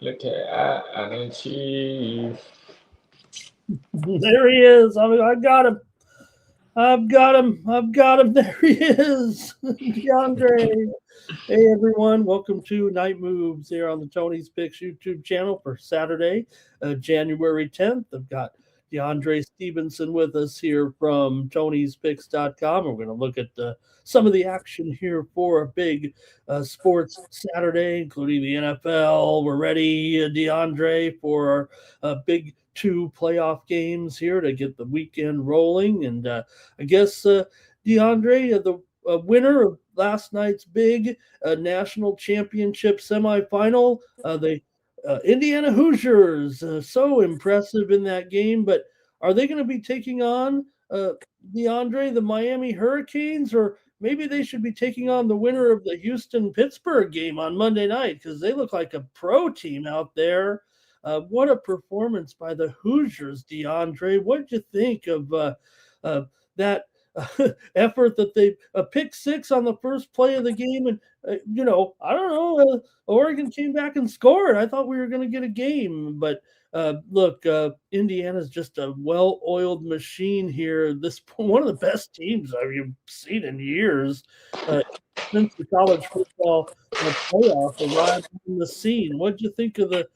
Look at and Chief. There he is. I got him. I've got him. I've got him. There he is. DeAndre. Hey, everyone. Welcome to Night Moves here on the Tony's Picks YouTube channel for Saturday, January 10th. I've got DeAndre Stevenson with us here from Tony'sPicks.com. We're going to look at some of the action here for a big sports Saturday, including the NFL. We're ready, DeAndre, for our big two playoff games here to get the weekend rolling. And I guess, DeAndre, the winner of last night's big national championship semifinal, the Indiana Hoosiers, so impressive in that game. But are they going to be taking on DeAndre, the Miami Hurricanes, or maybe they should be taking on the winner of the Houston Pittsburgh game on Monday night because they look like a pro team out there. What a performance by the Hoosiers, DeAndre. What did you think of that effort that they picked six on the first play of the game? And, I don't know, Oregon came back and scored. I thought we were going to get a game. But look, Indiana's just a well-oiled machine here. This one of the best teams I've seen in years since the college football playoff arrived in the scene. What did you think of the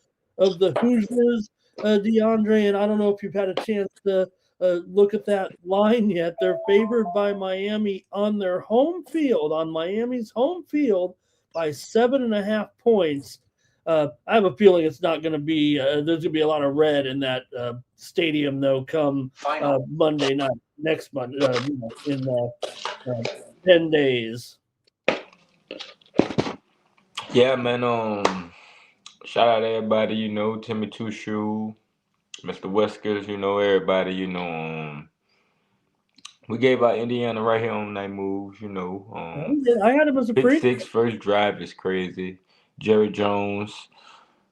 Hoosiers, DeAndre? And I don't know if you've had a chance to look at that line yet. They're favored by Miami on their home field, on Miami's home field, by 7.5 points. I have a feeling it's not going to be. There's going to be a lot of red in that stadium, though. Come Monday night, next Monday, in 10 days. Yeah, man. Shout out to everybody, Timmy Two Shoe, Mr. Whiskers, everybody, we gave out Indiana right here on Night Moves, I had him as a pick six first drive is crazy. Jerry Jones,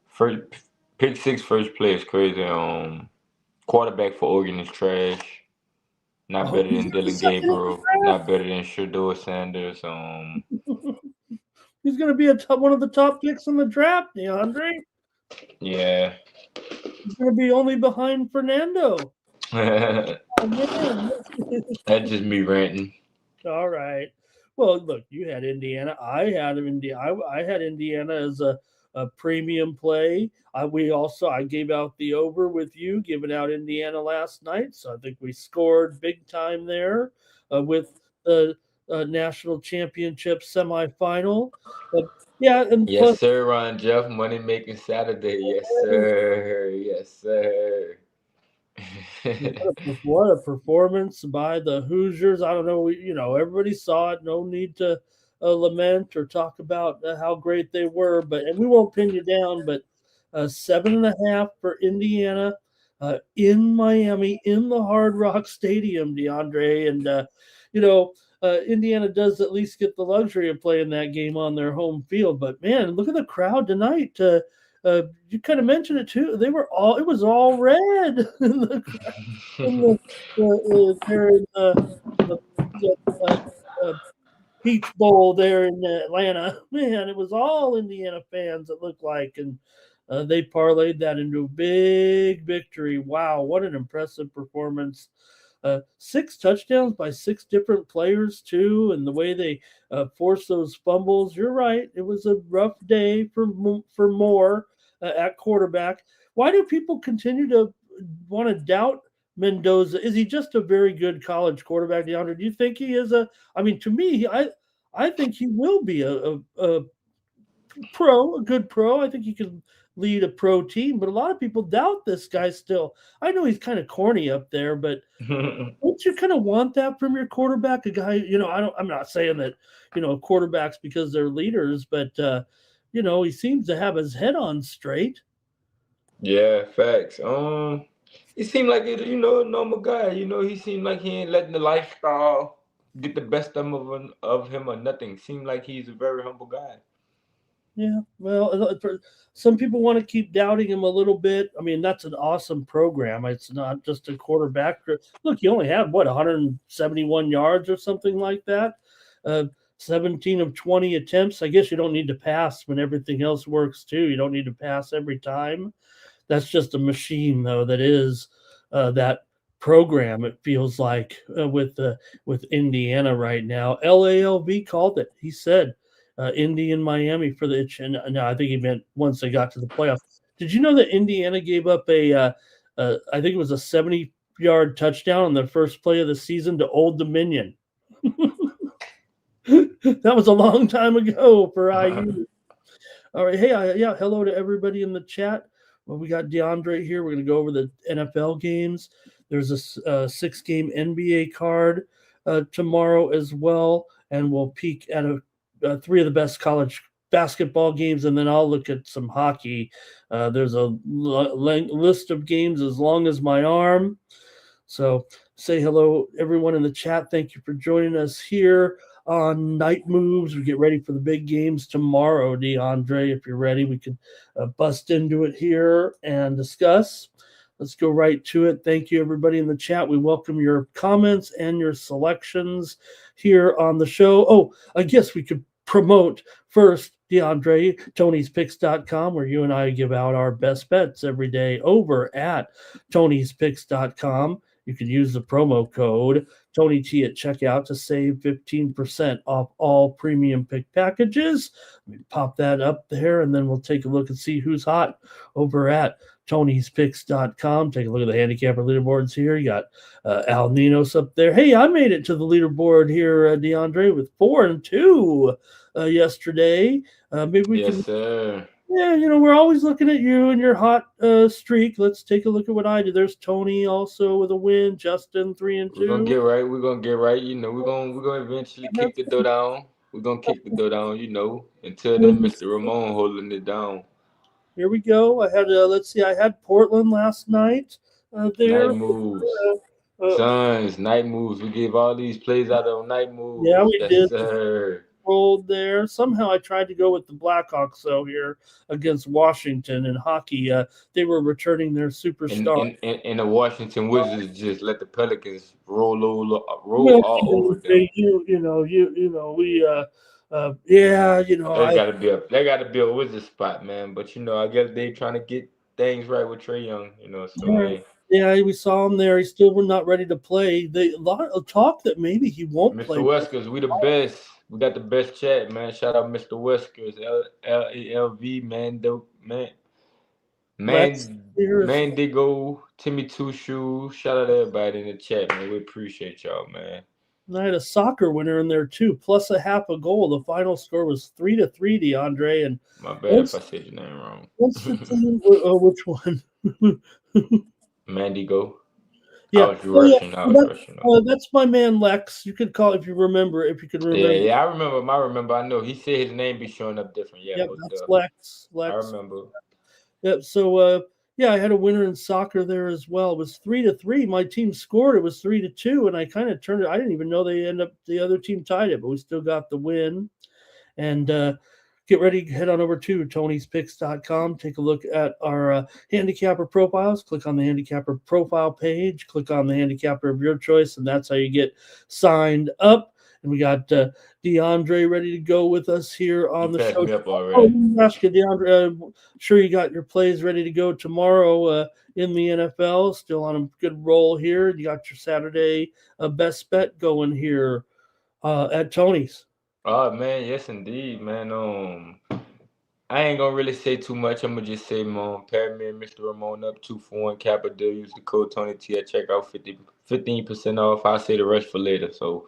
first pick six first play is crazy. Quarterback for Oregon is trash. Not better than Dylan Gabriel. Not better than Shedeur Sanders. He's going to be one of the top picks in the draft, DeAndre. Yeah. He's going to be only behind Fernando. That's just me ranting. All right. Well, look, you had Indiana. I had Indiana as a premium play. I gave out the over with you, giving out Indiana last night. So I think we scored big time there with the national championship semifinal. And yes, plus, sir, Ron Jeff, money making Saturday. Yes, sir. Yes, sir. What a performance by the Hoosiers. I don't know. Everybody saw it. No need to lament or talk about how great they were. And we won't pin you down, but 7.5 for Indiana in Miami in the Hard Rock Stadium, DeAndre. And, Indiana does at least get the luxury of playing that game on their home field. But, man, look at the crowd tonight. You kind of mentioned it too. It was all red in the Peach Bowl there in Atlanta. Man, it was all Indiana fans, it looked like, and they parlayed that into a big victory. Wow, what an impressive performance. 6 touchdowns by 6 different players too, and the way they forced those fumbles. You're right. It was a rough day for Moore at quarterback. Why do people continue to want to doubt Mendoza? Is he just a very good college quarterback, DeAndre? Do you think he is to me, I think he will be a good pro. I think he can lead a pro team, but a lot of people doubt this guy still. I know he's kind of corny up there, but don't you kind of want that from your quarterback? A guy, I'm not saying that, quarterbacks because they're leaders, but he seems to have his head on straight. Yeah, facts. He seemed like a normal guy. He seemed like he ain't letting the lifestyle get the best of him or nothing. Seemed like he's a very humble guy. Yeah, well, some people want to keep doubting him a little bit. I mean, that's an awesome program. It's not just a quarterback. Look, he only had 171 yards or something like that. 17 of 20 attempts. I guess you don't need to pass when everything else works too. You don't need to pass every time. That's just a machine, though, that is that program. It feels like with Indiana right now. LALV called it. He said Indy and Miami for the itch. And no, I think he meant once they got to the playoffs. Did you know that Indiana gave up I think it was a 70-yard touchdown on the first play of the season to Old Dominion? That was a long time ago for IU. All right. Hey, yeah. Hello to everybody in the chat. Well, we got DeAndre here. We're going to go over the NFL games. There's a 6-game NBA card tomorrow as well, and we'll peek at 3 of the best college basketball games, and then I'll look at some hockey. There's a list of games as long as my arm. So say hello, everyone in the chat. Thank you for joining us here on Night Moves. We get ready for the big games tomorrow, DeAndre. If you're ready, we can bust into it here and discuss. Let's go right to it. Thank you, everybody in the chat. We welcome your comments and your selections here on the show. Oh, I guess we could promote first, DeAndre, Tony'sPicks.com, where you and I give out our best bets every day over at Tony'sPicks.com. You can use the promo code Tony T at checkout to save 15% off all premium pick packages. Let me pop that up there, and then we'll take a look and see who's hot over at Tony'sPicks.com. Take a look at the handicapper leaderboards here. You got Al Ninos up there. Hey, I made it to the leaderboard here, DeAndre, with 4-2 yesterday. Maybe we can. Sir. Yeah, we're always looking at you and your hot streak. Let's take a look at what I did. There's Tony also with a win. Justin 3-2. We're gonna get right. We're gonna get right. We're gonna eventually kick the door down. We're gonna kick the door down. Until then, Mr. Ramon holding it down. Here we go. I had let's see. I had Portland last night. There. Night moves. Suns, night moves. We gave all these plays out on night moves. Yeah, we did. Sir. Rolled there. Somehow I tried to go with the Blackhawks though here against Washington in hockey. They were returning their superstar. And the Washington Wizards just let the Pelicans roll all over them. They gotta be a Wizard spot, man. But I guess they trying to get things right with Trae Young. So yeah, we saw him there. He still was not ready to play. A lot of talk that maybe he won't play. Mr. Weskers, we the best. We got the best chat, man. Shout out Mr. Weskers, LALV, Mandigo, Timmy Two Shoes. Shout out everybody in the chat, man. We appreciate y'all, man. And I had a soccer winner in there too, plus a half a goal. The final score was 3-3, DeAndre. And my bad if I said your name wrong. What's the team? Which one? Mandigo. Yeah, I was rushing. That's my man Lex. You could call if you remember. Yeah, I remember. I know he said his name be showing up different. Yeah, that's Lex. I remember. Yeah, so I had a winner in soccer there as well. It was 3-3. My team scored. It was 3-2, and I kind of turned it. I didn't even know the other team tied it, but we still got the win. And get ready, head on over to Tony'sPicks.com. Take a look at our handicapper profiles. Click on the handicapper profile page. Click on the handicapper of your choice, and that's how you get signed up. And we got DeAndre ready to go with us here on the show. Me up already. Ask you, DeAndre. Sure you got your plays ready to go tomorrow in the NFL. Still on a good roll here. You got your Saturday best bet going here at Tony's. Oh man, yes indeed, man. I ain't gonna really say too much. I'm gonna just say, pair me and Mr. Ramon up 2-for-1 Kappa deal. Use the code Tony T at checkout, 15% off. I'll say the rest for later. So,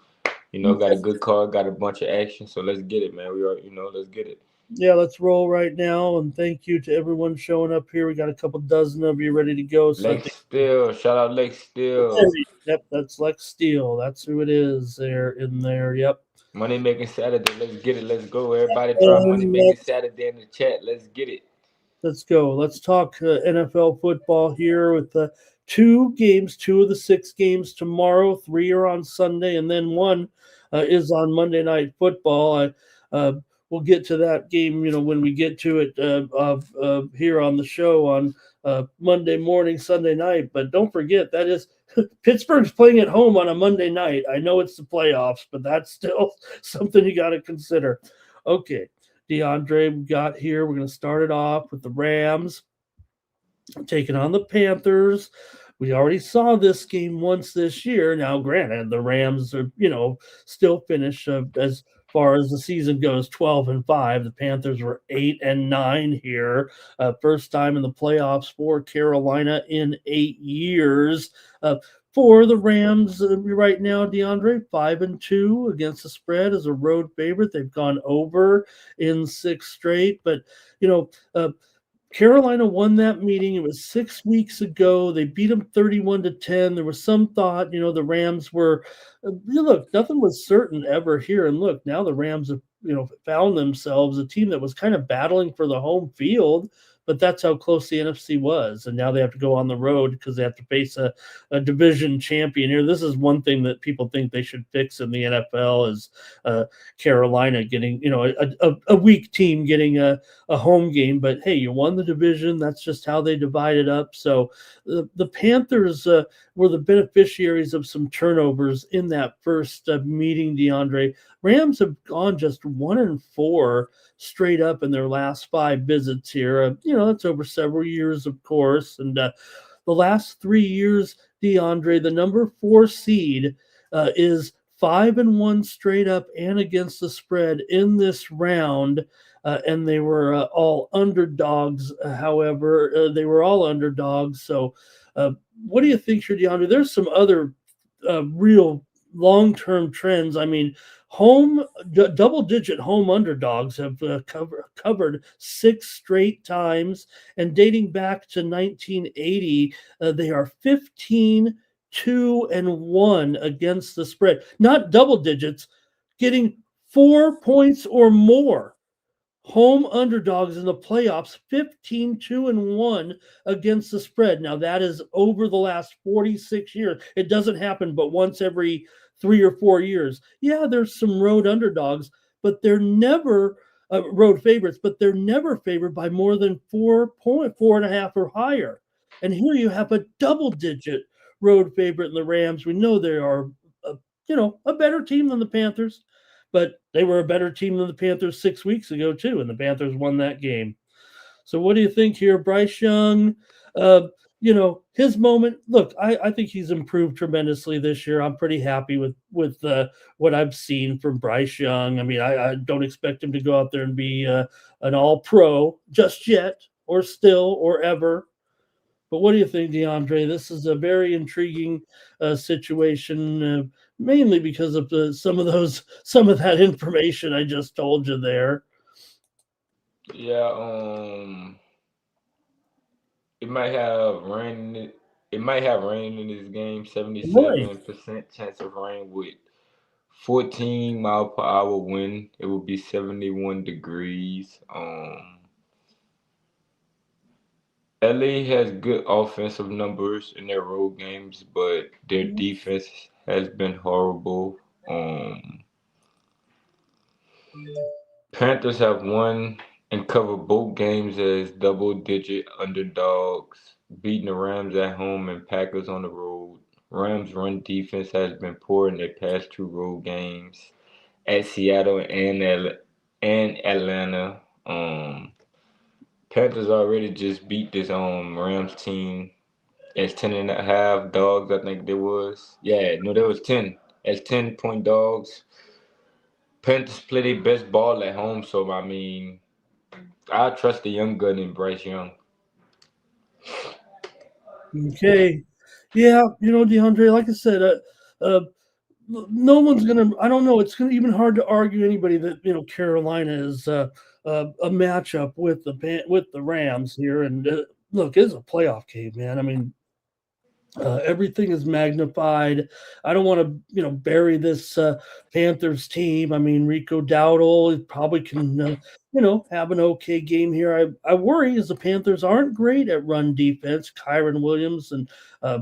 got a good card, got a bunch of action. So let's get it, man. We are, let's get it. Yeah, let's roll right now. And thank you to everyone showing up here. We got a couple dozen of you ready to go. So Lex Steel, shout out Lex Steel. Yep, that's Lex Steel. That's who it is there in there. Yep. Money making Saturday. Let's get it. Let's go. Everybody drop money making Saturday in the chat. Let's get it. Let's go. Let's talk NFL football here with 2 games, 2 of the 6 games tomorrow. 3 are on Sunday, and then 1 is on Monday Night Football. We'll get to that game, when we get to it here on the show on Monday morning, Sunday night. But don't forget that is Pittsburgh's playing at home on a Monday night. I know it's the playoffs, but that's still something you got to consider. Okay, DeAndre, we got here. We're going to start it off with the Rams taking on the Panthers. We already saw this game once this year. Now, granted, the Rams are, still finish as far as the season goes 12-5. The Panthers were 8-9 here. First time in the playoffs for Carolina in 8 years. For the Rams right now, DeAndre, 5-2 against the spread as a road favorite. They've gone over in 6 straight, but Carolina won that meeting. It was 6 weeks ago. They beat them 31-10. There was some thought, the Rams were, look, nothing was certain ever here. And look, now the Rams have, found themselves a team that was kind of battling for the home field, but that's how close the NFC was. And now they have to go on the road because they have to face a division champion here. This is one thing that people think they should fix in the NFL is Carolina getting, a weak team getting a home game. But hey, you won the division. That's just how they divide it up. So the Panthers were the beneficiaries of some turnovers in that first meeting, DeAndre. Rams have gone just 1-4 straight up in their last 5 visits here. That's over several years, of course. And the last 3 years, DeAndre, the number 4 seed is 5-1 straight up and against the spread in this round. And they were all underdogs. However, they were all underdogs. So what do you think here, DeAndre? There's some other real long-term trends. I mean, double-digit home underdogs have covered 6 straight times, and dating back to 1980, they are 15-2-1 against the spread. Not double digits, getting 4 points or more. Home underdogs in the playoffs, 15-2-1 against the spread. Now, that is over the last 46 years. It doesn't happen but once every 3 or 4 years. Yeah, there's some road underdogs, but they're never road favorites, but they're never favored by more than 4.5 or higher. And here you have a double-digit road favorite in the Rams. We know they are, a better team than the Panthers. But they were a better team than the Panthers 6 weeks ago, too, and the Panthers won that game. So what do you think here? Bryce Young, his moment. Look, I think he's improved tremendously this year. I'm pretty happy with what I've seen from Bryce Young. I mean, I don't expect him to go out there and be an all-pro just yet or still or ever. But what do you think, DeAndre? This is a very intriguing situation, mainly because of some of that information I just told you there. Yeah, it might have rain. It might have rain in this game. 77% chance of rain with 14 mile per hour wind. It will be 71 degrees. LA has good offensive numbers in their road games, but their defense has been horrible. Panthers have won and covered both games as double-digit underdogs, beating the Rams at home and Packers on the road. Rams' run defense has been poor in their past 2 road games at Seattle and Atlanta. Panthers already just beat this Rams team as 10.5 dogs. I think there was. Yeah, no, there was 10 as 10-point dogs. Panthers play their best ball at home, so I mean, I trust the young gun in Bryce Young. Okay. Yeah, DeAndre, like I said, no one's gonna. I don't know. It's gonna even hard to argue anybody that Carolina is a matchup with the Rams here. And look, it's a playoff game, man. I mean, everything is magnified. I don't want to, bury this Panthers team. I mean, Rico Dowdle probably can, have an okay game here. I worry is the Panthers aren't great at run defense. Kyron Williams and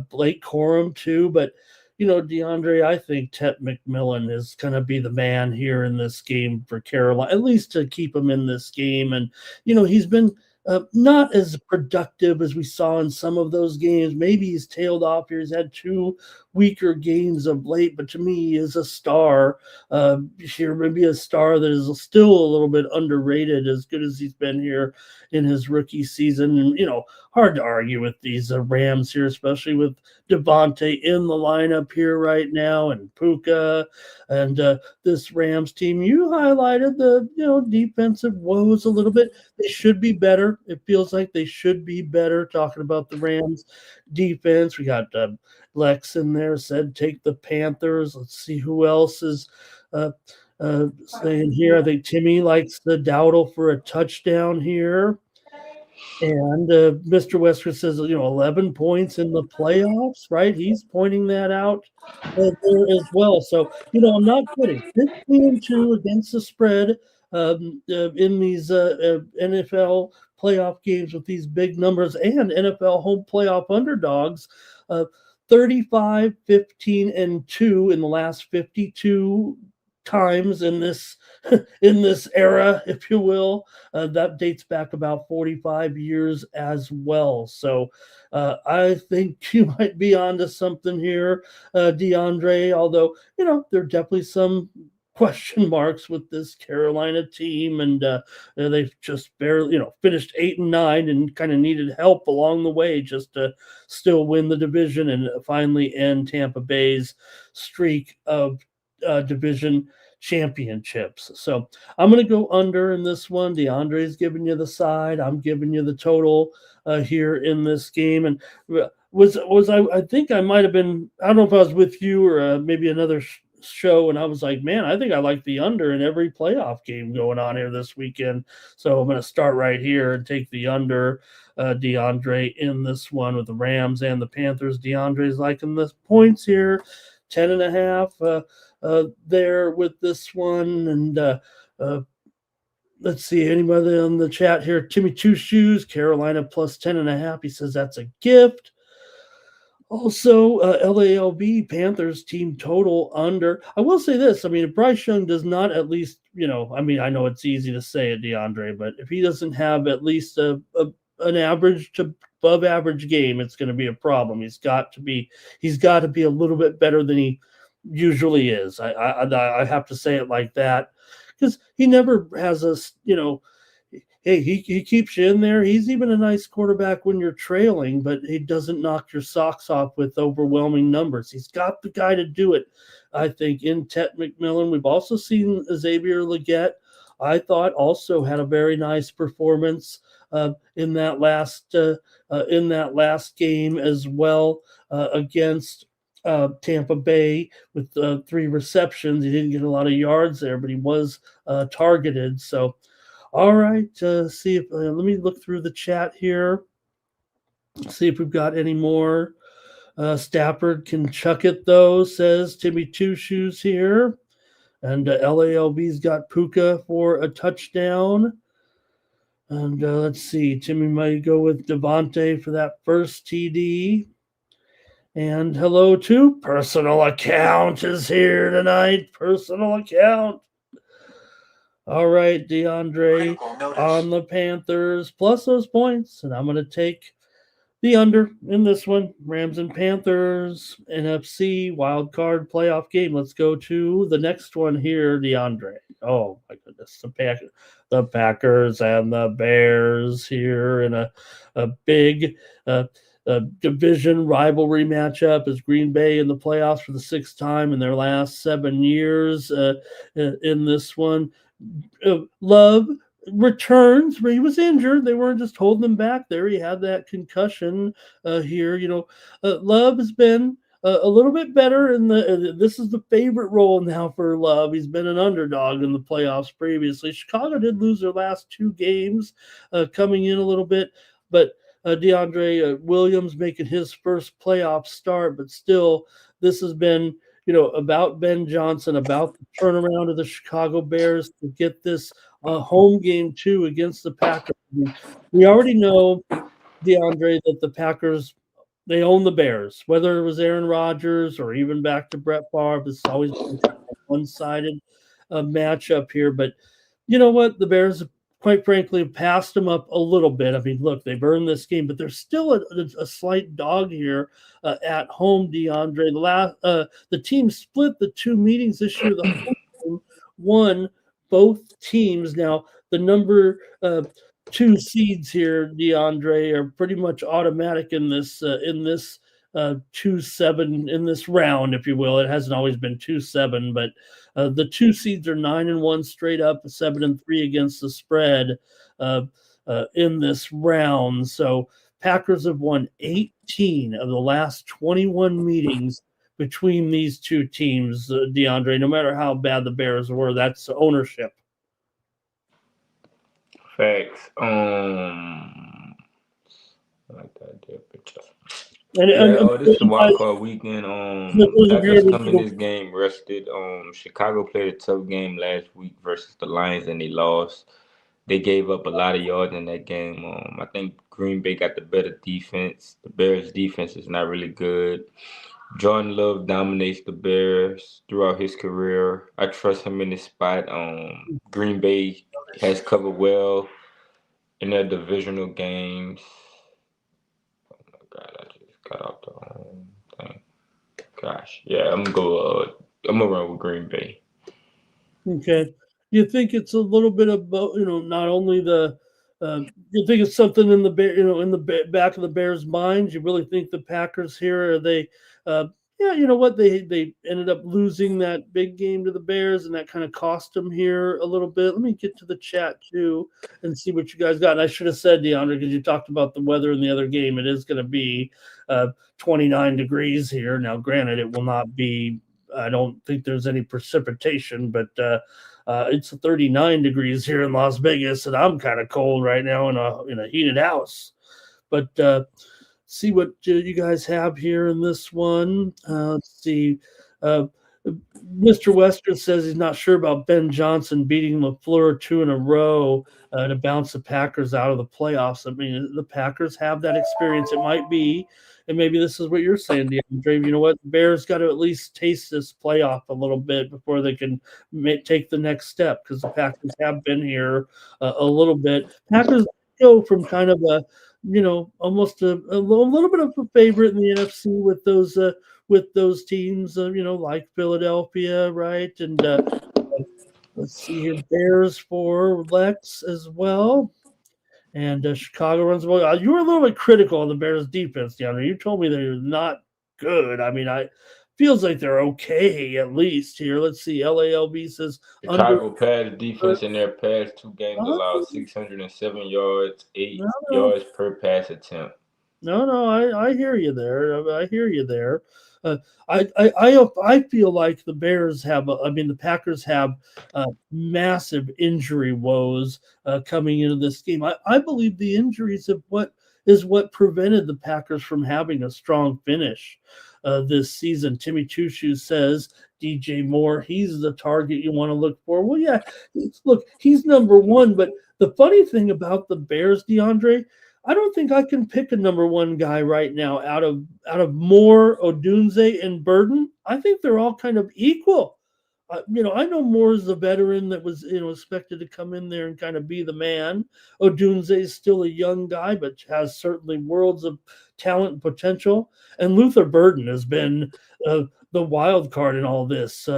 Blake Corum too, but DeAndre, I think Tet McMillan is going to be the man here in this game for Carolina, at least to keep him in this game. And he's been not as productive as we saw in some of those games. Maybe he's tailed off here. He's had two weaker games of late, but to me, he is a star here, maybe a star that is still a little bit underrated, as good as he's been here in his rookie season. And, hard to argue with these Rams here, especially with Devontae in the lineup here right now and Puka and this Rams team. You highlighted the, defensive woes a little bit. They should be better. It feels like they should be better. Talking about the Rams defense, we got Lex in there said take the Panthers. Let's see who else is saying here. I think Timmy likes the Dowdle for a touchdown here. And Mr. Wesker says, 11 points in the playoffs, right? He's pointing that out there as well. So, I'm not kidding. 15-2 against the spread in these NFL playoff games with these big numbers and NFL home playoff underdogs. 35, 15, and 2 in the last 52 times in this era, if you will. That dates back about 45 years as well. So I think you might be onto something here, DeAndre, although, there are definitely some question marks with this Carolina team, and they've just barely, finished 8-9 and kind of needed help along the way just to still win the division and finally end Tampa Bay's streak of division championships. So I'm going to go under in this one. DeAndre's giving you the side. I'm giving you the total here in this game. And I think I might have been, I don't know if I was with you or maybe another show, and I was like, man, I think I like the under in every playoff game going on here this weekend. So I'm going to start right here and take the under, DeAndre, in this one with the Rams and the Panthers. DeAndre's liking the points here, 10.5 there with this one. And let's see, anybody on the chat here? Timmy Two Shoes, Carolina plus 10.5. He says that's a gift. Also, LALB Panthers team total under. I will say this. I mean, if Bryce Young does not at least, I know it's easy to say it, DeAndre, but if he doesn't have at least an average to above average game, it's going to be a problem. He's got to be a little bit better than he usually is. I have to say it like that, because he never has us, hey, he keeps you in there. He's even a nice quarterback when you're trailing, but he doesn't knock your socks off with overwhelming numbers. He's got the guy to do it, I think, in Tet McMillan. We've also seen Xavier Legette, I thought, also had a very nice performance in that last game as well against Tampa Bay with 3 receptions. He didn't get a lot of yards there, but he was targeted. So, all right, see if let me look through the chat here, see if we've got any more. Stafford can chuck it though, says Timmy Two Shoes here, and LALB's got Puka for a touchdown. And let's see, Timmy might go with Devontae for that first TD. And hello to Personal Account is here tonight. Personal Account. All right, DeAndre on the Panthers plus those points. And I'm going to take the under in this one. Rams and Panthers, NFC wild card playoff game. Let's go to the next one here, DeAndre. Oh, my goodness. The Packers and the Bears here in a big division rivalry matchup as Green Bay in the playoffs for the 6th time in their last 7 years in this one. Love returns where he was injured. They weren't just holding him back there. He had that concussion here. Love has been a little bit better in this is the favorite role now for Love. He's been an underdog in the playoffs previously. Chicago did lose their last 2 games coming in a little bit, but DeAndre Williams making his first playoff start, but still this has been about Ben Johnson, about the turnaround of the Chicago Bears to get this home game 2 against the Packers. We already know, DeAndre, that the Packers, they own the Bears, whether it was Aaron Rodgers or even back to Brett Favre. It's always been a one-sided matchup here. But you know what? The Bears quite frankly, have passed them up a little bit. I mean, look, they've earned this game, but there's still a slight dog here at home, DeAndre. The team split the two meetings this year. The home team won both teams. Now, the number two seeds here, DeAndre, are pretty much automatic in this 2-7 in this round, if you will. It hasn't always been 2-7, but the two seeds are 9-1 straight up, 7-3 against the spread in this round. So Packers have won 18 of the last 21 meetings between these two teams, DeAndre. No matter how bad the Bears were, that's ownership. Facts. I like that picture. This is the wild card weekend. Packers come in this game rested. Chicago played a tough game last week versus the Lions and they lost. They gave up a lot of yards in that game. I think Green Bay got the better defense. The Bears' defense is not really good. Jordan Love dominates the Bears throughout his career. I trust him in this spot. Green Bay has covered well in their divisional games. Oh my God, I just cut out the thing. Gosh, yeah, I'm gonna run with Green Bay. Okay. You think it's a little bit of not only the you think it's something in the back of the Bears' minds? You really think the Packers here are they? You know what, they ended up losing that big game to the Bears, and that kind of cost them here a little bit. Let me get to the chat too and see what you guys got. And I should have said, DeAndre, because you talked about the weather in the other game. It is going to be 29 degrees here. Now, granted, it will not be. I don't think there's any precipitation, but it's 39 degrees here in Las Vegas, and I'm kind of cold right now in a heated house. But see what you guys have here in this one. Let's see. Mr. Wester says he's not sure about Ben Johnson beating LaFleur 2 in a row to bounce the Packers out of the playoffs. I mean, the Packers have that experience. It might be, and maybe this is what you're saying, DeAndre. You know what? The Bears got to at least taste this playoff a little bit before they can take the next step, because the Packers have been here a little bit. Packers go from kind of a almost a little bit of a favorite in the NFC with those teams, like Philadelphia, right? And let's see here, Bears for Lex as well. And Chicago runs the ball. You were a little bit critical of the Bears' defense, DeAndre. You told me they're not good. I mean, feels like they're okay at least here. Let's see. LALB says Chicago pass defense in their past two games allowed 607 yards, 8 yards per pass attempt. No, I hear you there. I hear you there. I feel like the Bears the Packers have massive injury woes coming into this game. I believe the injuries of what prevented the Packers from having a strong finish this season. Timmy Two Shoes says DJ Moore, he's the target you want to look for. Well, yeah, look, he's number one. But the funny thing about the Bears, DeAndre, I don't think I can pick a number one guy right now out of Moore, Odunze, and Burden. I think they're all kind of equal. I know Moore is the veteran that was expected to come in there and kind of be the man. Odunze is still a young guy, but has certainly worlds of talent and potential. And Luther Burden has been the wild card in all this.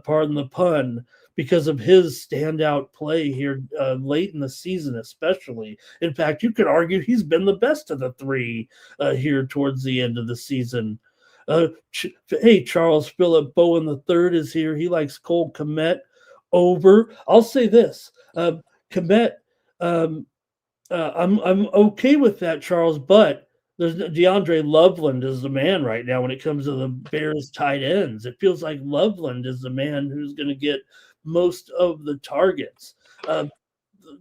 Pardon the pun. Because of his standout play here late in the season, especially. In fact, you could argue he's been the best of the three here towards the end of the season. Hey, Charles Phillip Bowen III is here. He likes Cole Kmet over. I'll say this, Kmet. I'm okay with that, Charles, but there's DeAndre Loveland is the man right now when it comes to the Bears tight ends. It feels like Loveland is the man who's going to get most of the targets.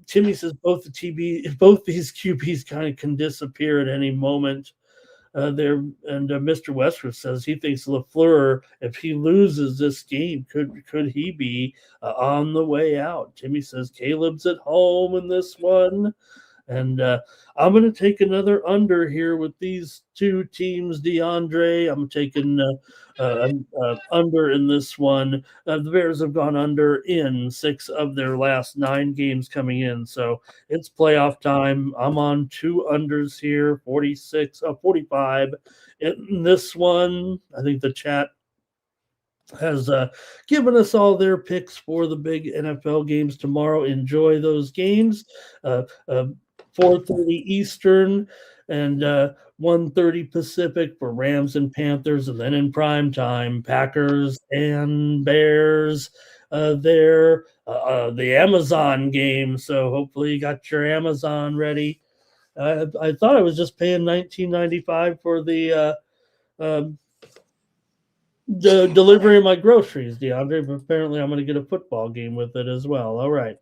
Timmy says both these QBs kind of can disappear at any moment. There and Mr. Westwood says he thinks LaFleur, if he loses this game, could he be on the way out? Timmy says Caleb's at home in this one. And I'm going to take another under here with these two teams, DeAndre. I'm taking under in this one. The Bears have gone under in 6 of their last 9 games coming in. So it's playoff time. I'm on 2 unders here, 45. In this one, I think the chat has given us all their picks for the big NFL games tomorrow. Enjoy those games. Uh, uh, 4:30 Eastern and 1:30 Pacific for Rams and Panthers, and then in prime time, Packers and Bears. There, the Amazon game. So hopefully you got your Amazon ready. I thought I was just paying 19.95 for the delivering my groceries, DeAndre. But apparently, I'm going to get a football game with it as well. All right.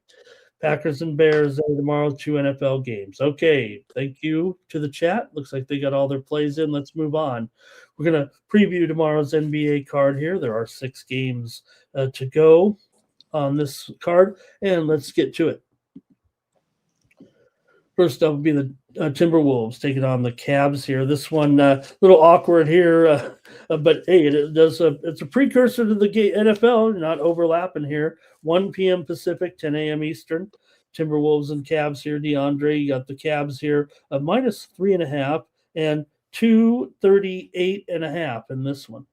Packers and Bears tomorrow, 2 NFL games. Okay. Thank you to the chat. Looks like they got all their plays in. Let's move on. We're going to preview tomorrow's NBA card here. There are 6 games to go on this card, and let's get to it. First up will be the Timberwolves taking on the Cavs here. This one a little awkward here, but hey, it's a precursor to the NFL. Not overlapping here. 1 p.m. Pacific, 10 a.m. Eastern. Timberwolves and Cavs here. DeAndre, you got the Cavs here minus 3.5 and 238.5 in this one.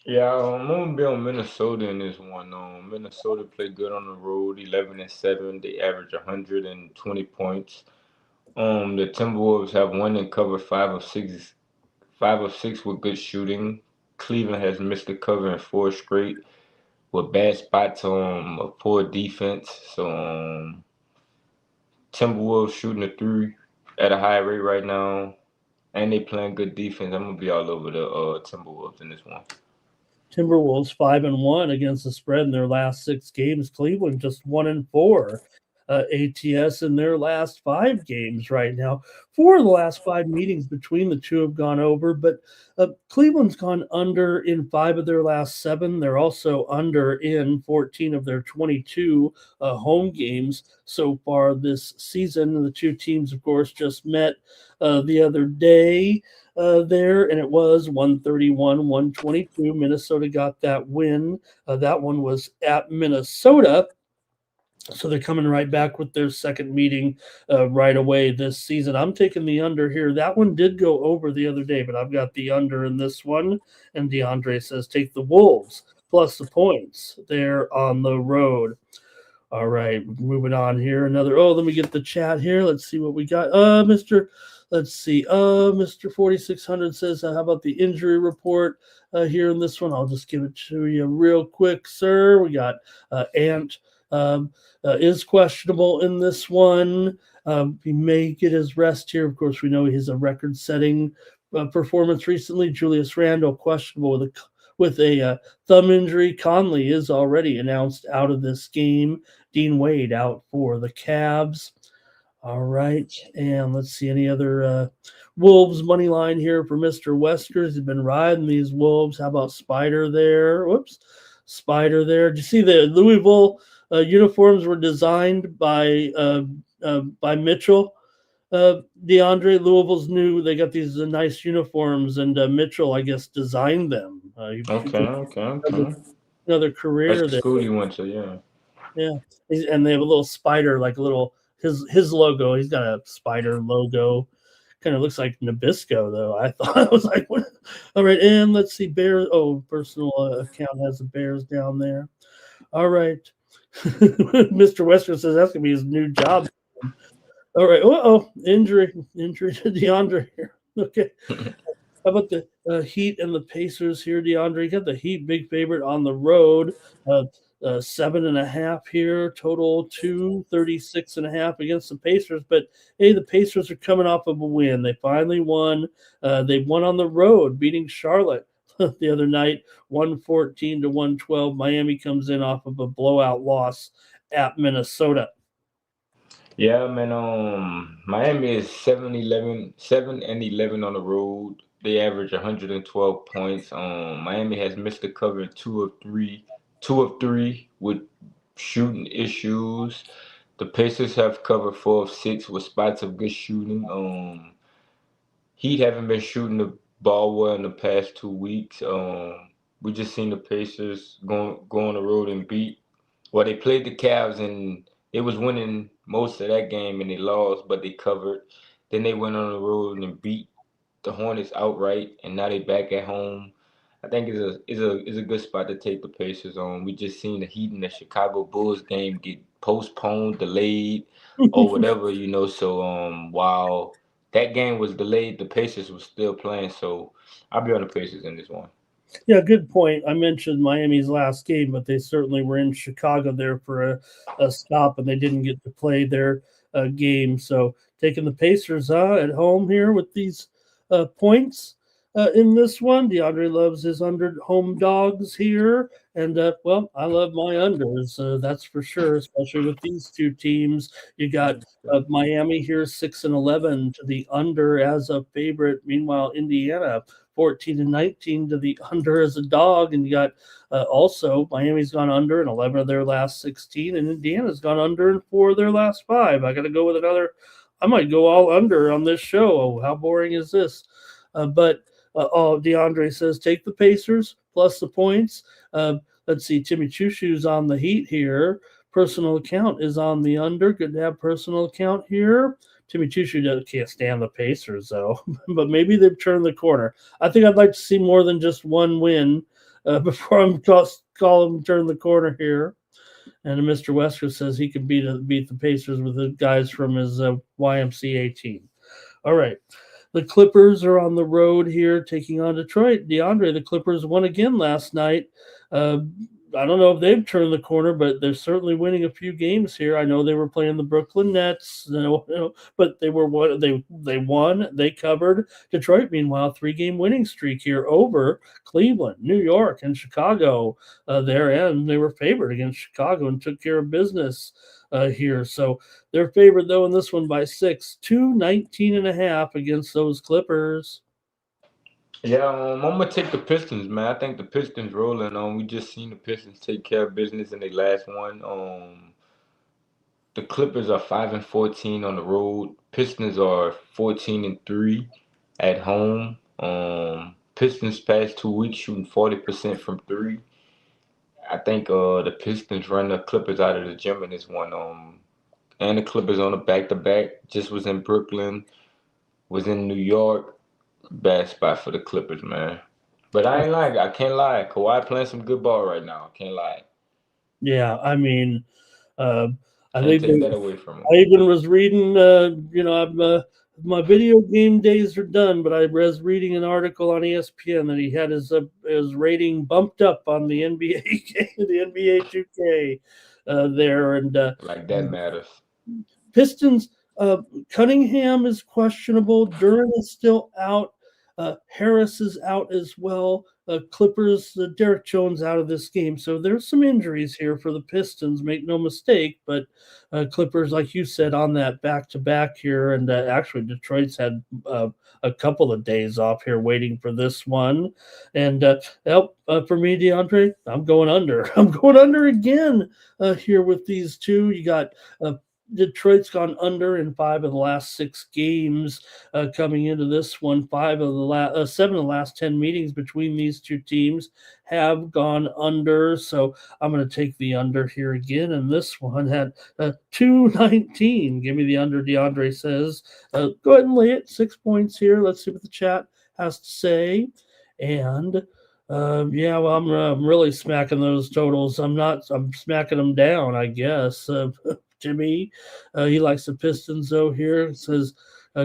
Yeah, I'm gonna be on Minnesota in this one. Minnesota played good on the road, 11-7. They average 120 points. The Timberwolves have won and covered 5 of 6, 5 of 6 with good shooting. Cleveland has missed the cover in 4 straight with bad spots on a poor defense. So Timberwolves shooting the three at a high rate right now, and they playing good defense. I'm gonna be all over the Timberwolves in this one. Timberwolves 5-1 against the spread in their last 6 games. Cleveland just 1-4. ATS in their last 5 games right now. 4 of the last 5 meetings between the two have gone over, but Cleveland's gone under in 5 of their last 7. They're also under in 14 of their 22 home games so far this season. The two teams, of course, just met the other day. There, and it was 131-122. Minnesota got that win. That one was at Minnesota. So they're coming right back with their second meeting right away this season. I'm taking the under here. That one did go over the other day, but I've got the under in this one. And DeAndre says take the Wolves plus the points. They're on the road. All right, moving on here. Let me get the chat here. Let's see what we got. Mr. 4600 says, how about the injury report here in this one? I'll just give it to you real quick, sir. We got Ant is questionable in this one. He may get his rest here. Of course, we know he has a record-setting performance recently. Julius Randle questionable with a thumb injury. Conley is already announced out of this game. Dean Wade out for the Cavs. All right, and let's see any other Wolves money line here for Mr. Weskers. He's been riding these Wolves. How about Spider there? Spider there. Did you see the Louisville uniforms were designed by Mitchell? DeAndre, Louisville's new. They got these nice uniforms, and Mitchell, I guess, designed them. Okay. Another That's career the there. school you went to, yeah. Yeah, and they have a little spider, like a little his logo. He's got a spider logo. Kind of looks like Nabisco, though. I thought I was like, what? All right, and let's see, Bears. Oh, personal account has the Bears down there. All right, Mr. Wesker says that's gonna be his new job. All right. Injury to DeAndre here. Okay. How about the Heat and the Pacers here, DeAndre? You got the Heat, big favorite on the road. 7.5 here, total 236.5 against the Pacers. But hey, the Pacers are coming off of a win. They finally won. They won on the road, beating Charlotte the other night, 114-112. Miami comes in off of a blowout loss at Minnesota. Yeah, man. Miami is 7-11 on the road. They average 112 points. Miami has missed the cover in 2 of 3 with shooting issues. The Pacers have covered 4 of 6 with spots of good shooting. Heat haven't been shooting the ball well in the past 2 weeks. We just seen the Pacers go on the road and beat. Well, they played the Cavs and they was winning most of that game and they lost, but they covered. Then they went on the road and beat the Hornets outright, and now they back at home. I think it's a good spot to take the Pacers on. We just seen the Heat and the Chicago Bulls game get postponed, delayed, or whatever, So while that game was delayed, the Pacers was still playing. So I'll be on the Pacers in this one. Yeah, good point. I mentioned Miami's last game, but they certainly were in Chicago there for a stop, and they didn't get to play their game. So taking the Pacers at home here with these points in this one. DeAndre loves his under home dogs here. And, well, I love my unders, that's for sure, especially with these two teams. You got Miami here 6-11 to the under as a favorite. Meanwhile, Indiana 14-19 to the under as a dog. And you got also Miami's gone under in 11 of their last 16, and Indiana's gone under in 4 of their last 5. I got to go with another. I might go all under on this show. Oh, how boring is this? But DeAndre says take the Pacers plus the points. Let's see. Timmy Chushu's on the Heat here. Personal account is on the under. Good to have personal account here. Timmy Chushu can't stand the Pacers, though, but maybe they've turned the corner. I think I'd like to see more than just one win before I'm call them turn the corner here. And Mr. Wesker says he can beat the Pacers with the guys from his YMCA team. All right. The Clippers are on the road here taking on Detroit. DeAndre, the Clippers won again last night. I don't know if they've turned the corner, but they're certainly winning a few games here. I know they were playing the Brooklyn Nets, but they won. They covered. Detroit, meanwhile, 3-game winning streak here over Cleveland, New York, and Chicago. There, and they were favored against Chicago and took care of business here. So they're favored though in this one by 6, 219.5 against those Clippers. Yeah, I'm gonna take the Pistons, man. I think the Pistons rolling. We just seen the Pistons take care of business in their last one. The Clippers are 5-14 on the road. Pistons are 14-3 at home. Pistons past 2 weeks shooting 40% from three. I think the Pistons run the Clippers out of the gym in this one. And the Clippers on a back-to-back. Just was in Brooklyn, was in New York. Bad spot for the Clippers, man. But I can't lie. Kawhi playing some good ball right now. I can't lie. Yeah, I mean, uh, I Can't think take that away from him. I even was reading. My video game days are done, but I was reading an article on ESPN that he had his rating bumped up on the NBA game, the NBA 2K there, and Like that matters. Pistons. Cunningham is questionable. Duran is still out. Harris is out as well. Clippers, Derek Jones out of this game. So there's some injuries here for the Pistons, make no mistake. But Clippers, like you said, on that back-to-back here. And actually, Detroit's had a couple of days off here waiting for this one. And for me, DeAndre, I'm going under. I'm going under again here with these two. You got Detroit's gone under in 5 of the last 6 games coming into this one. 7 of the last 10 meetings between these two teams have gone under. So I'm going to take the under here again. And this one had 219. Give me the under, DeAndre says. Go ahead and lay it. 6 points here. Let's see what the chat has to say. And well, I'm really smacking those totals. I'm smacking them down, I guess. Jimmy, he likes the Pistons though here. It says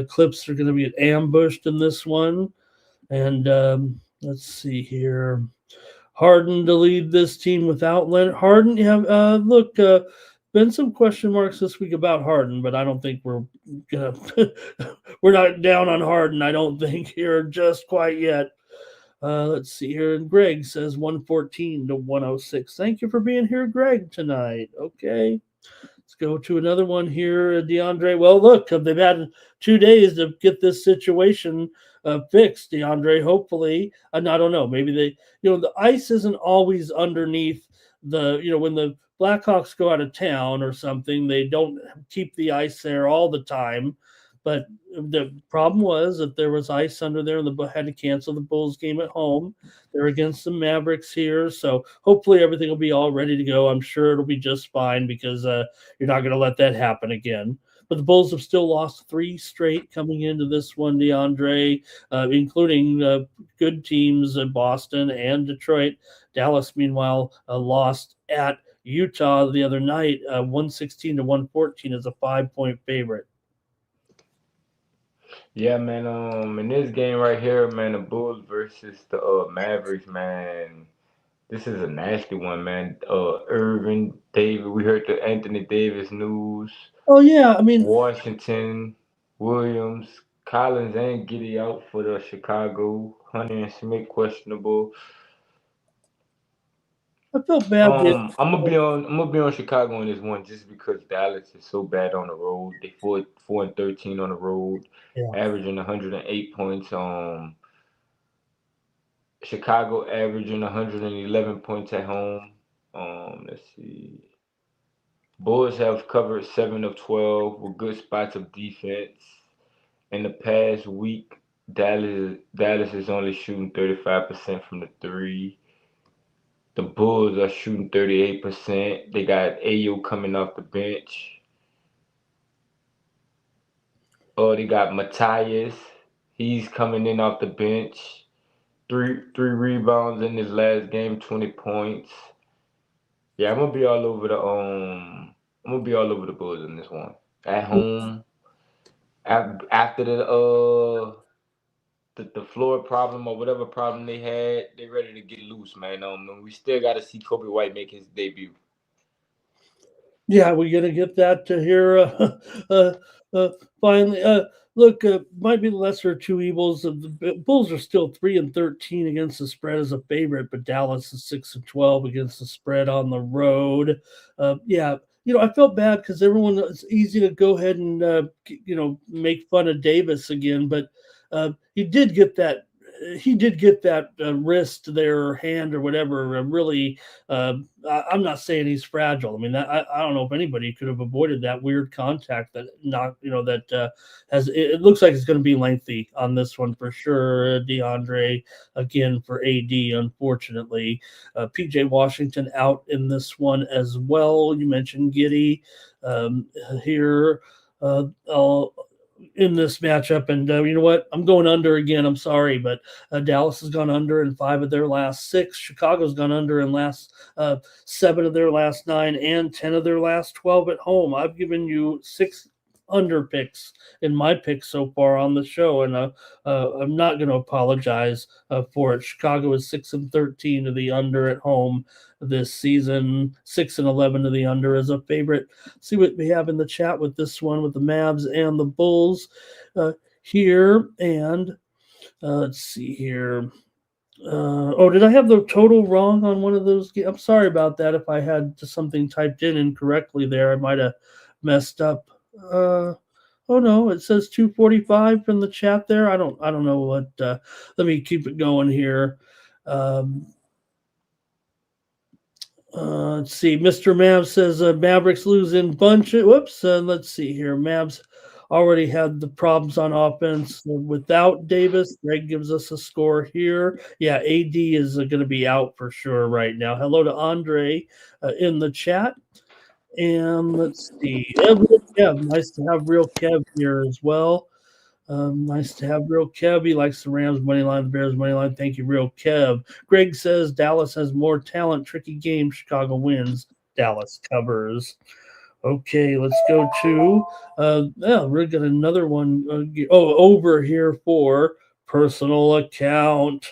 Clips are going to be ambushed in this one. And let's see here. Harden to lead this team without Leonard. Harden, look, been some question marks this week about Harden, but I don't think we're not down on Harden, I don't think, here just quite yet. Let's see here. And Greg says 114 to 106. Thank you for being here, Greg, tonight. Okay. Let's go to another one here, DeAndre. Well, look, they've had 2 days to get this situation fixed, DeAndre. Hopefully, and I don't know. Maybe the ice isn't always underneath when the Blackhawks go out of town or something, they don't keep the ice there all the time. But the problem was that there was ice under there, and the had to cancel the Bulls game at home. They're against the Mavericks here, so hopefully everything will be all ready to go. I'm sure it'll be just fine because you're not going to let that happen again. But the Bulls have still lost 3 straight coming into this one, DeAndre, including good teams in Boston and Detroit. Dallas, meanwhile, lost at Utah the other night, 116 to 114 as a 5-point favorite. Yeah, man. In this game right here, man, the Bulls versus the Mavericks, man. This is a nasty one, man. Irvin, David. We heard the Anthony Davis news. Oh yeah, I mean, Washington, Williams, Collins, and Giddy out for the Chicago. Hunter and Smith questionable. I felt bad. I'm gonna be on Chicago in this one just because Dallas is so bad on the road. They 4-13 on the road, Yeah. averaging 108 points. Chicago averaging 111 points at home. Let's see. Bulls have covered 7 of 12 with good spots of defense. In the past week, Dallas is only shooting 35% from the three. The Bulls are shooting 38%. They got Ayo coming off the bench. Oh, they got Matthias. He's coming in off the bench. Three rebounds in his last game, 20 points. Yeah, I'm gonna be all over the Bulls in this one. At home, after the floor problem or whatever problem they had, they ready to get loose, man. And we still got to see Kobe White make his debut. Yeah, we're gonna get that to here uh, uh, finally. Look, might be the lesser of two evils. The Bulls are still 3-13 against the spread as a favorite, but Dallas is 6-12 against the spread on the road. Yeah, I felt bad because everyone. It's easy to go ahead and make fun of Davis again, but he did get that. He did get that wrist there, or hand, or whatever. Really, I'm not saying he's fragile. I mean, I don't know if anybody could have avoided that weird contact that not, that has. It looks like it's going to be lengthy on this one for sure. DeAndre again for AD, unfortunately. PJ Washington out in this one as well. You mentioned Giddy here. In this matchup. And you know what? I'm going under again. I'm sorry, but Dallas has gone under in 5 of their last 6. Chicago's gone under in last 7 of their last 9 and 10 of their last 12 at home. I've given you 6 under picks in my picks so far on the show, and I'm not going to apologize for it. Chicago is 6-13 to the under at home this season, 6-11 to the under as a favorite. See what we have in the chat with this one with the Mavs and the Bulls here, and let's see here. Did I have the total wrong on one of those? I'm sorry about that. If I had something typed in incorrectly there, I might have messed up. Oh no, it says 245 from the chat there. I don't know what. Let me keep it going here. Let's see. Mr. Mavs says Mavericks lose in bunch. Whoops. Let's see here. Mavs already had the problems on offense without Davis. Greg gives us a score here. Yeah, AD is going to be out for sure right now. Hello to Andre in the chat. And let's see. Kev, nice to have Real Kev here as well. Nice to have Real Kev. He likes the Rams money line, the Bears money line. Thank you, Real Kev. Greg says Dallas has more talent. Tricky game. Chicago wins. Dallas covers. Okay, let's go to we're got another one. Over here for personal account.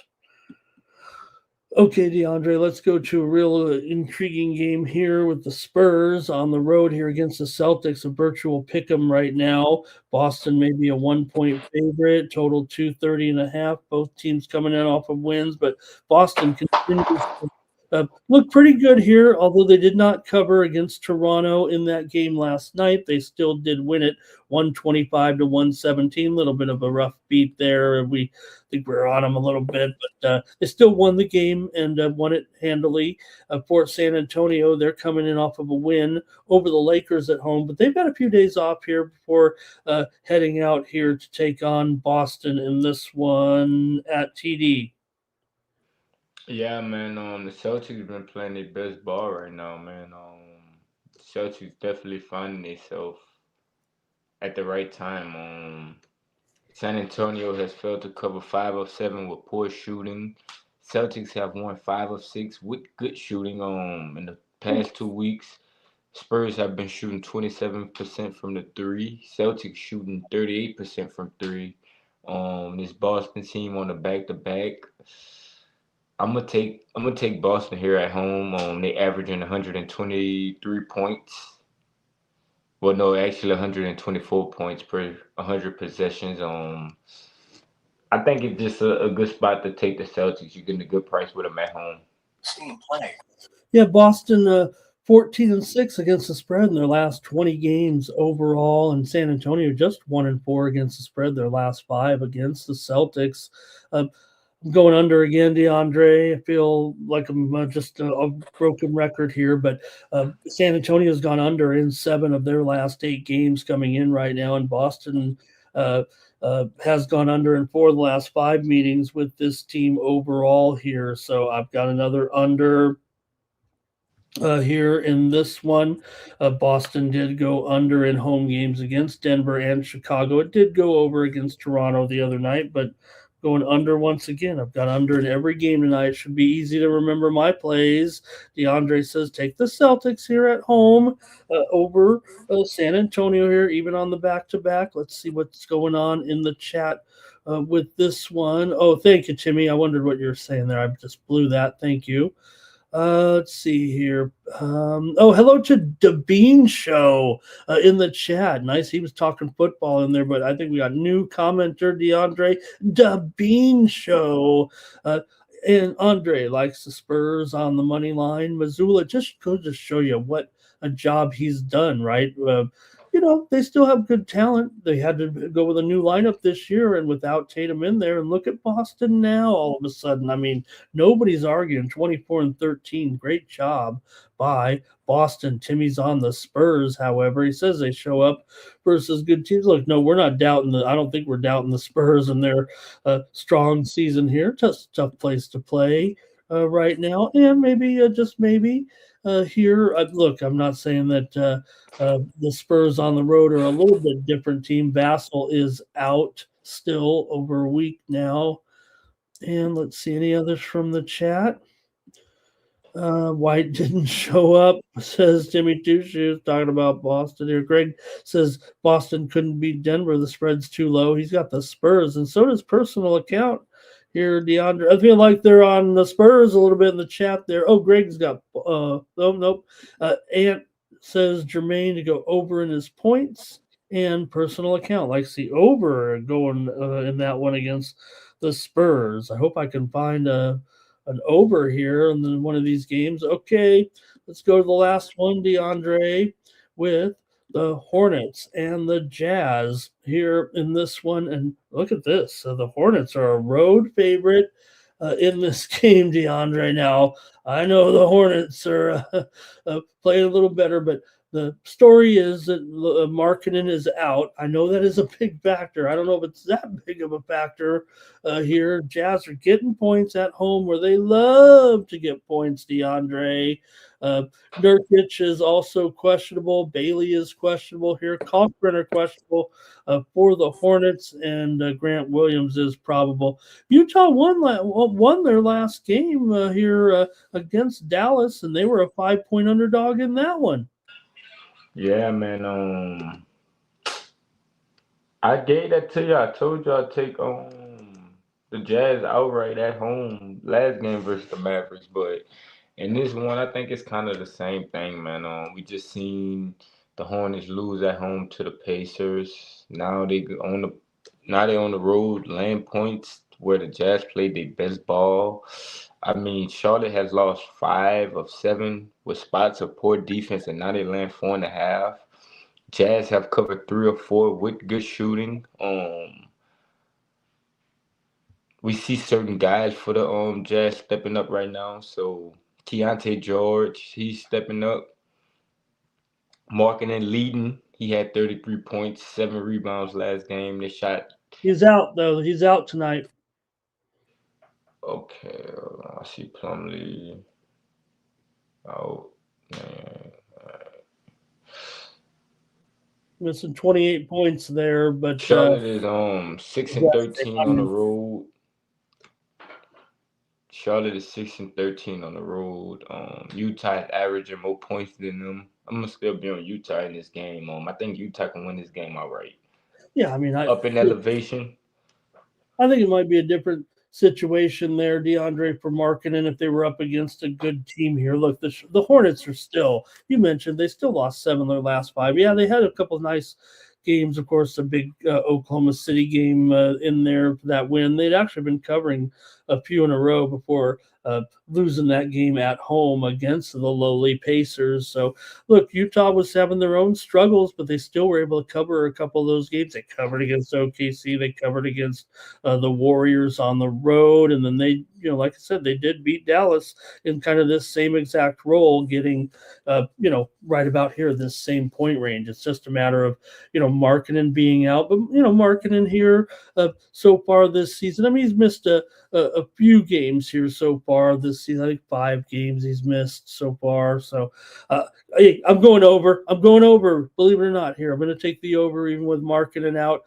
Okay, DeAndre, let's go to a real intriguing game here with the Spurs on the road here against the Celtics, a virtual pick 'em right now. Boston may be a 1-point favorite, total 230.5. Both teams coming in off of wins, but Boston continues Looked pretty good here, although they did not cover against Toronto in that game last night. They still did win it 125 to 117. A little bit of a rough beat there. We think we're on them a little bit, but they still won the game and won it handily. For San Antonio, they're coming in off of a win over the Lakers at home, but they've got a few days off here before heading out here to take on Boston in this one at TD. Yeah, man. The Celtics been playing their best ball right now, man. Celtics definitely finding themselves at the right time. San Antonio has failed to cover 5 of 7 with poor shooting. Celtics have won 5 of 6 with good shooting. In the past 2 weeks, Spurs have been shooting 27% from the three. Celtics shooting 38% from three. This Boston team on the back to back. I'm gonna take Boston here at home. They averaging 123 points. Well, no, actually 124 points per 100 possessions. I think it's just a good spot to take the Celtics. You're getting a good price with them at home. Yeah, Boston 14-6 against the spread in their last 20 games overall, and San Antonio just 1-4 against the spread their last 5 against the Celtics. I'm going under again, DeAndre. I feel like I'm just a broken record here, but San Antonio's gone under in 7 of their last 8 games coming in right now, and Boston uh, has gone under in 4 of the last 5 meetings with this team overall here. So I've got another under here in this one. Boston did go under in home games against Denver and Chicago. It did go over against Toronto the other night, but going under once again. I've got under in every game tonight. It should be easy to remember my plays. DeAndre says take the Celtics here at home over San Antonio here, even on the back to back. Let's see what's going on in the chat. With this one. Oh, thank you, Timmy. I wondered what you were saying there. I just blew that. Thank you. Let's see here. Oh, hello to the Bean Show in the chat. Nice. He was talking football in there, but I think we got new commenter, DeAndre. The Bean Show. And Andre likes the Spurs on the money line. Missoula just goes to show you what a job he's done, right? They still have good talent. They had to go with a new lineup this year and without Tatum in there. And look at Boston now all of a sudden. I mean, nobody's arguing 24-13. Great job by Boston. Timmy's on the Spurs, however. He says they show up versus good teams. Look, no, we're not doubting I don't think we're doubting the Spurs and their strong season here. Tough place to play right now. And maybe, just maybe, here. Look, I'm not saying that the Spurs on the road are a little bit different team. Vassell is out still over a week now. And let's see any others from the chat. White didn't show up, says Jimmy Two Shoes, talking about Boston here. Greg says Boston couldn't beat Denver. The spread's too low. He's got the Spurs, and so does personal account here, DeAndre. I feel like they're on the Spurs a little bit in the chat there. Oh, Greg's got nope. Ant says Jermaine to go over in his points and personal account. Likes the over going in that one against the Spurs. I hope I can find an over here in one of these games. Okay, let's go to the last one, DeAndre, with the Hornets and the Jazz here in this one. And look at this. So the Hornets are a road favorite in this game, DeAndre. Now, I know the Hornets are playing a little better, but the story is that Markkanen is out. I know that is a big factor. I don't know if it's that big of a factor here. Jazz are getting points at home where they love to get points, DeAndre. Nurkic is also questionable. Bailey is questionable here. Cochran are questionable for the Hornets, and Grant Williams is probable. Utah won their last game here against Dallas, and they were a 5-point underdog in that one. Yeah, man. I gave that to you. I told you I'd take the Jazz outright at home last game versus the Mavericks, but in this one, I think it's kind of the same thing, man. We just seen the Hornets lose at home to the Pacers. Now they on the road laying points where the Jazz played their best ball. I mean, Charlotte has lost 5 of 7 with spots of poor defense, and now they land 4.5. Jazz have covered 3 or 4 with good shooting. We see certain guys for the Jazz stepping up right now. So Keontae George, he's stepping up. Marking and leading. He had 33 points, 7 rebounds last game. They shot. He's out though. He's out tonight. Okay, I see Plumlee out. Man. Missing 28 points there, but Charlotte is 6-13 on the yeah, road. Charlotte is 6-13 on the road. Utah is averaging more points than them. I'm gonna still be on Utah in this game. I think Utah can win this game outright. yeah. I mean, Up in elevation. I think it might be a different situation there, DeAndre, for Markkanen if they were up against a good team here. Look, the Hornets are still, you mentioned, they still lost 7 of their last 5. Yeah, they had a couple of nice games. Of course, a big Oklahoma City game in there for that win. They'd actually been covering a few in a row before losing that game at home against the lowly Pacers. So, look, Utah was having their own struggles, but they still were able to cover a couple of those games. They covered against OKC. They covered against the Warriors on the road. And then they, like I said, they did beat Dallas in kind of this same exact role, getting, right about here, this same point range. It's just a matter of, Markkanen being out. But, Markkanen here so far this season, I mean, he's missed a few games here so far this season. I think 5 games he's missed so far. So, hey, I'm going over. Believe it or not, here I'm going to take the over even with Markkanen out.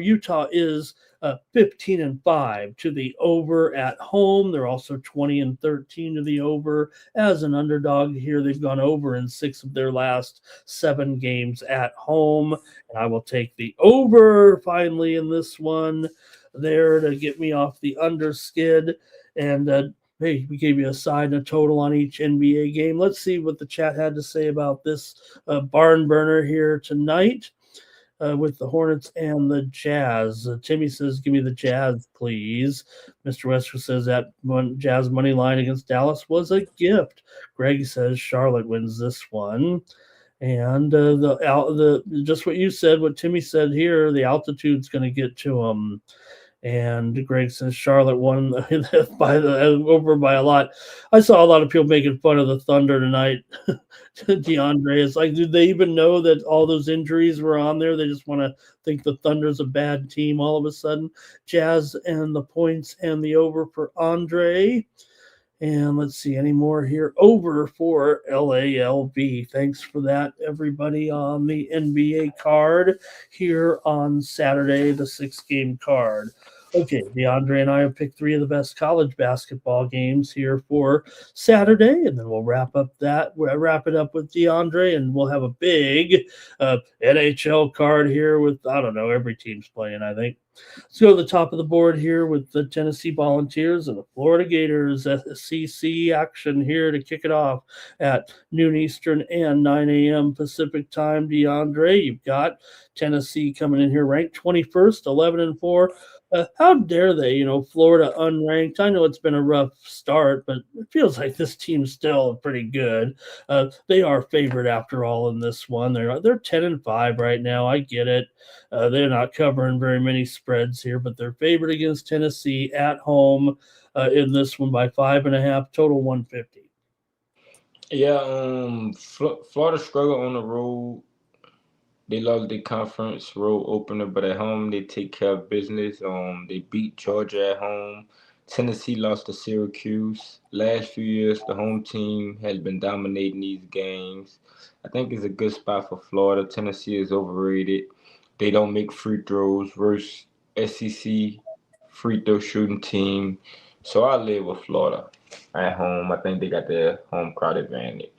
Utah is 15-5 to the over at home. They're also 20-13 to the over as an underdog here. They've gone over in 6 of their last 7 games at home, and I will take the over finally in this one there to get me off the under skid. And hey, we gave you a side and a total on each NBA game. Let's see what the chat had to say about this barn burner here tonight with the Hornets and the Jazz. Timmy says, give me the Jazz, please. Mr. Wester says that Jazz money line against Dallas was a gift. Greg says Charlotte wins this one. And the just what you said, what Timmy said here, the altitude's going to get to them. And Greg says Charlotte won over by a lot. I saw a lot of people making fun of the Thunder tonight. DeAndre is like, do they even know that all those injuries were on there? They just want to think the Thunder's a bad team all of a sudden. Jazz and the points and the over for Andre. And let's see, any more here? Over for LALB. Thanks for that, everybody, on the NBA card here on Saturday, the 6-game card. Okay, DeAndre and I have picked 3 of the best college basketball games here for Saturday, and then we'll wrap it up with DeAndre, and we'll have a big NHL card here with, I don't know, every team's playing, I think. Let's go to the top of the board here with the Tennessee Volunteers and the Florida Gators. SEC action here to kick it off at noon Eastern and 9 a.m. Pacific time. DeAndre, you've got Tennessee coming in here ranked 21st, 11-4. How dare they, Florida unranked. I know it's been a rough start, but it feels like this team's still pretty good. They are favored after all in this one. They're 10-5 right now. I get it. They're not covering very many spreads here, but they're favored against Tennessee at home in this one by 5.5, total 150. Yeah, Florida struggle on the road. They lost the conference road opener, but at home they take care of business. They beat Georgia at home. Tennessee lost to Syracuse. Last few years, the home team has been dominating these games. I think it's a good spot for Florida. Tennessee is overrated. They don't make free throws versus SEC free throw shooting team. So I live with Florida at home. I think they got their home crowd advantage.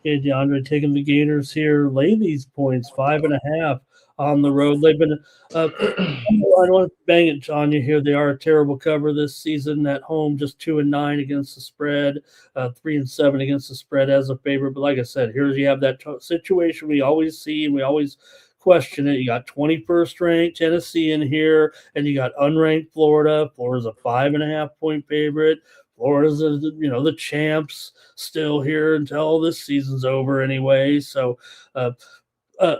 Okay, DeAndre taking the Gators here. Lay these points, 5.5 on the road. They've been, I don't want to bang it on you here. They are a terrible cover this season at home, just 2-9 against the spread, 3-7 against the spread as a favorite. But like I said, here you have that situation we always see and we always question it. You got 21st ranked Tennessee in here, and you got unranked Florida. Florida's a 5.5 point favorite. Florida's the champs still here until this season's over anyway. So uh,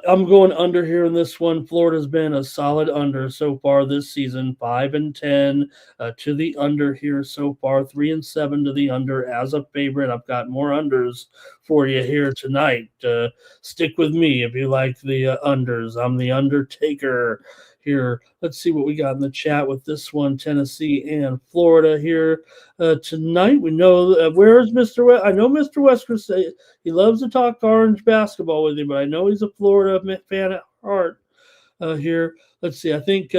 I'm going under here in this one. Florida's been a solid under so far this season, 5-10 to the under here so far, 3-7 to the under as a favorite. I've got more unders for you here tonight. Stick with me if you like the unders. I'm the Undertaker here. Let's see what we got in the chat with this one, Tennessee and Florida here tonight. We know where is Mr. West? I know Mr. Wesker say he loves to talk orange basketball with you, but I know he's a Florida fan at heart here. Let's see. I think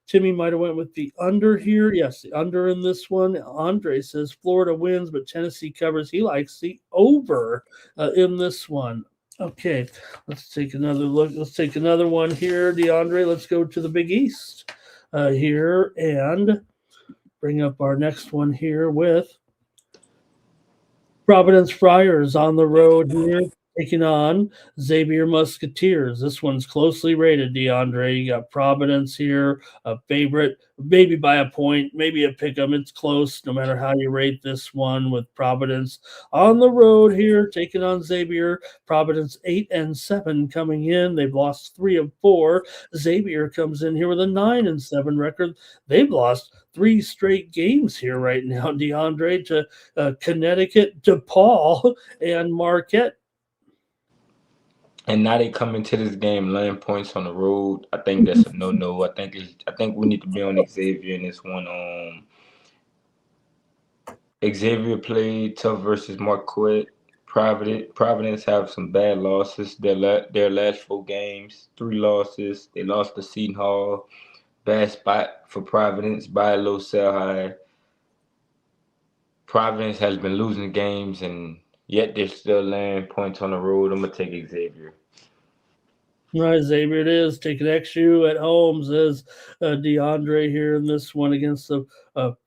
Timmy might have went with the under here. Yes, the under in this one. Andre says Florida wins, but Tennessee covers. He likes the over in this one. Okay, let's take another look. Let's take another one here, DeAndre. Let's go to the Big East here and bring up our next one here with Providence Friars on the road here, taking on Xavier Musketeers. This one's closely rated, DeAndre. You got Providence here, a favorite, maybe by a point, maybe a pick 'em. It's close, no matter how you rate this one. With Providence on the road here, taking on Xavier. Providence 8-7 coming in. They've lost 3 of 4. Xavier comes in here with a 9-7 record. They've lost 3 straight games here right now, DeAndre, to Connecticut, DePaul, and Marquette. And now they come into this game laying points on the road. I think that's a no. I think we need to be on Xavier in this one. Xavier played tough versus Marquette. Providence have some bad losses. Their last 4 games, 3 losses. They lost to Seton Hall. Bad spot for Providence. Buy a low, sell high. Providence has been losing games, and yet they're still laying points on the road. I'm gonna take Xavier. All right, Xavier it is. Taking XU at home, says DeAndre here in this one against the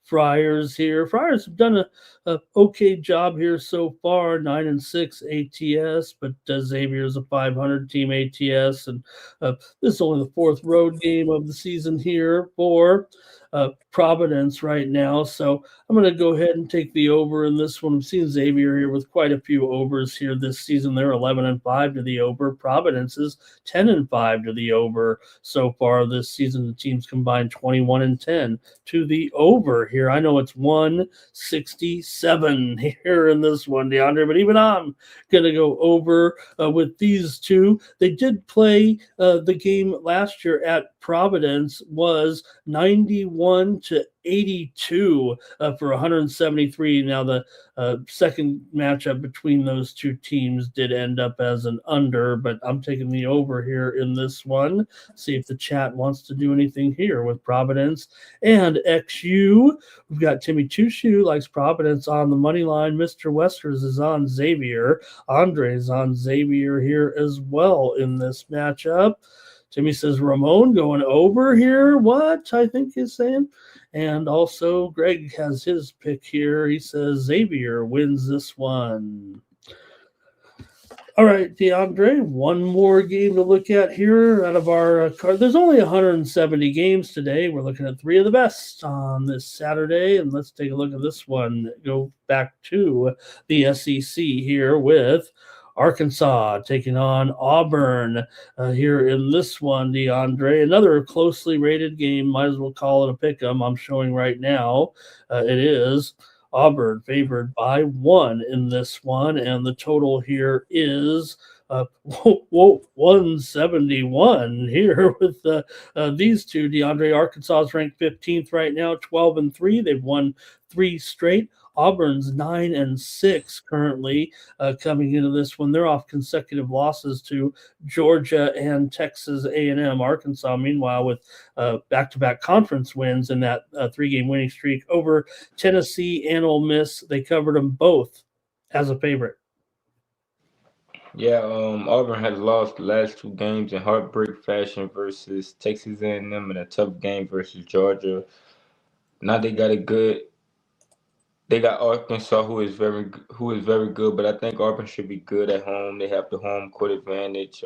Friars here. Friars have done a okay job here so far, 9-6 ATS, but Xavier is a 500 team ATS, and this is only the 4th road game of the season here for Providence right now. So I'm going to go ahead and take the over in this one. I'm seeing Xavier here with quite a few overs here this season. They're 11-5 to the over. Providence is 10-5 to the over so far this season. The teams combined 21-10 to the over here. I know it's 167 here in this one, DeAndre, but even I'm going to go over with these two. They did play the game last year at Providence was 91-82 for 173. Now the second matchup between those two teams did end up as an under, but I'm taking the over here in this one. See if the chat wants to do anything here with Providence and XU. We've got Timmy Tushu likes Providence on the money line. Mr. Westers is on Xavier. Andre's on Xavier here as well in this matchup. Timmy says Ramon going over here. What I think he's saying. And also Greg has his pick here. He says Xavier wins this one. All right, DeAndre, one more game to look at here out of our card. There's only 170 games today. We're looking at 3 of the best on this Saturday. And let's take a look at this one. Go back to the SEC here with Arkansas taking on Auburn here in this one, DeAndre. Another closely rated game. Might as well call it a pick 'em. I'm showing right now. It is Auburn favored by 1 in this one, and the total here is 171 here with these two. DeAndre, Arkansas is ranked 15th right now, 12-3. They've won 3 straight. Auburn's 9-6 currently coming into this one. They're off consecutive losses to Georgia and Texas A&M. Arkansas, meanwhile, with back-to-back conference wins in that 3-game winning streak over Tennessee and Ole Miss. They covered them both as a favorite. Yeah, Auburn has lost the last 2 games in heartbreak fashion versus Texas A&M and a tough game versus Georgia. Now they got a good. They got Arkansas, who is very good, but I think Auburn should be good at home. They have the home court advantage.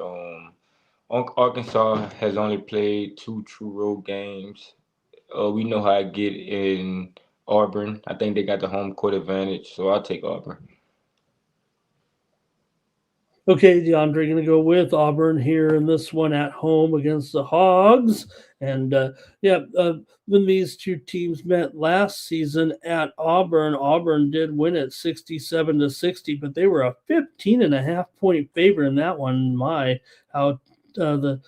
Arkansas has only played two true road games. We know how I get in Auburn. I think they got the home court advantage, so I'll take Auburn. Okay, DeAndre going to go with Auburn here in this one at home against the Hogs. And yeah, when these two teams met last season at Auburn, Auburn did win it 67-60, but they were a 15.5 point favorite in that one. My, how the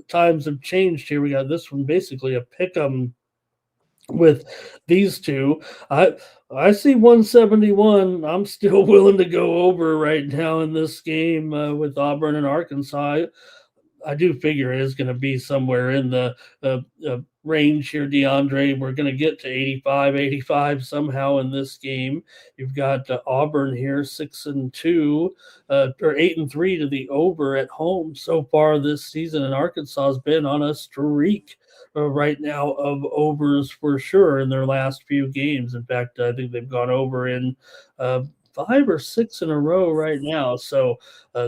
times have changed here. We got this one basically a pick 'em with these two. I I see 171. I'm still willing to go over right now in this game with Auburn and Arkansas. I do figure it is going to be somewhere in the range here, DeAndre. We're going to get to 85 somehow in this game. You've got Auburn here, 6-2, or 8-3 to the over at home so far this season, and Arkansas has been on a streak right now of overs for sure in their last few games. In fact, I think they've gone over in 5 or 6 in a row right now. So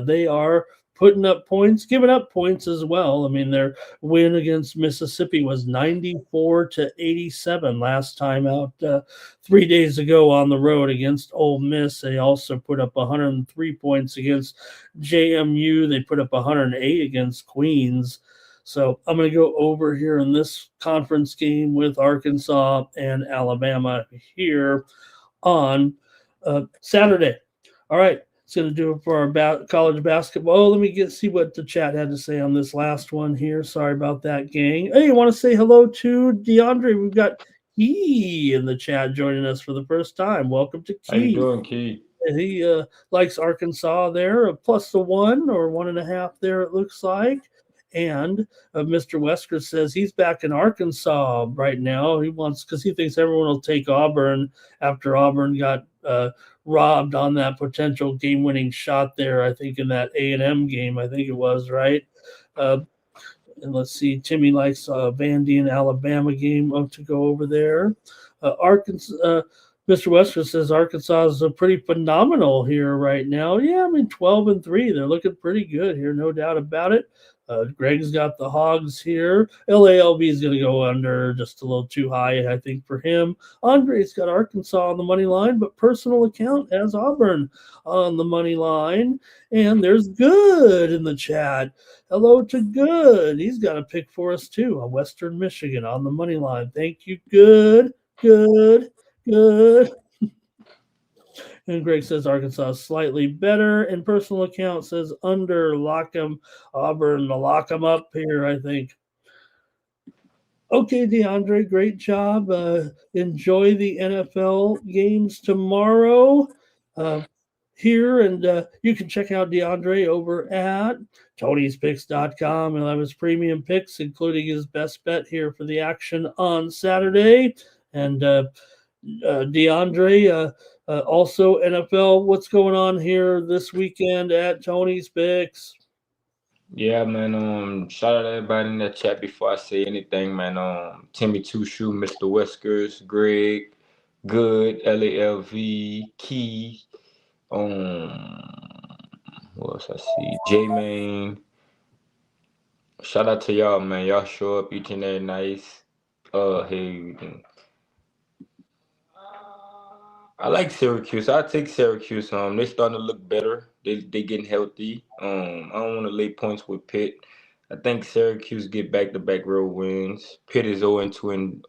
they are putting up points, giving up points as well. I mean, their win against Mississippi was 94-87 last time out 3 days ago on the road against Ole Miss. They also put up 103 points against JMU. They put up 108 against Queens. So I'm going to go over here in this conference game with Arkansas and Alabama here on Saturday. All right, it's going to do it for our college basketball. Oh, let me see what the chat had to say on this last one here. Sorry about that, gang. Hey, you want to say hello to DeAndre? We've got Key in the chat joining us for the first time. Welcome to How you Key. doing, Key? He likes Arkansas there, a plus the 1 or 1.5 there, it looks like. And Mr. Wesker says he's back in Arkansas right now. He wants because he thinks everyone will take Auburn after Auburn got robbed on that potential game-winning shot there. I think in that A&M game, I think it was right. Uh, and let's see, Timmy likes Vandy and Alabama game to go over there. Arkansas. Mr. Wesker says Arkansas is a pretty phenomenal here right now. Yeah, I mean 12-3. They're looking pretty good here, no doubt about it. Greg's got the Hogs here. LALB is going to go under just a little too high, I think, for him. Andre's got Arkansas on the money line, but personal account has Auburn on the money line. And there's Good in the chat. Hello to Good. He's got a pick for us, too, on Western Michigan on the money line. Thank you, Good. Good. And Greg says Arkansas is slightly better. And personal account says under. Lock 'em. Auburn to lock 'em up here, I think. Okay, DeAndre, great job. Enjoy the NFL games tomorrow here. And you can check out DeAndre over at Tony'sPicks.com. He'll have his premium picks, including his best bet here for the action on Saturday. And DeAndre, also NFL. What's going on here this weekend at Tony's Picks? Yeah, man. Shout out to everybody in that chat before I say anything, man. Timmy Two Shoe, Mr. Whiskers, Greg, Good, LALV, Key. What else I see? J Main. Shout out to y'all, man. Y'all show up each and every night. Hey, we can I like Syracuse. I take Syracuse. They starting to look better. They getting healthy. I don't want to lay points with Pitt. I think Syracuse get back to back road wins. Pitt is 0-2 in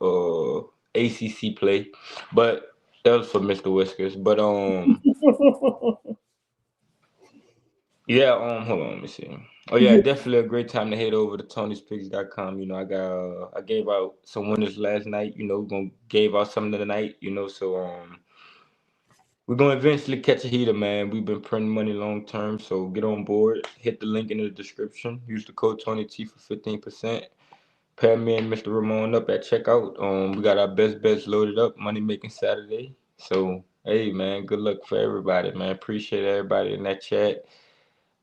ACC play, but that was for Mr. Whiskers. But yeah. Hold on. Let me see. Oh yeah, definitely a great time to head over to Tony'sPicks.com. I gave out some winners last night. We're gonna gave out some tonight. So. We're gonna eventually catch a heater, man. We've been printing money long term, so get on board. Hit the link in the description. Use the code TonyT for 15%. Pair me and Mr. Ramon up at checkout. We got our best bets loaded up. Money making Saturday. So hey, man, good luck for everybody, man. Appreciate everybody in that chat.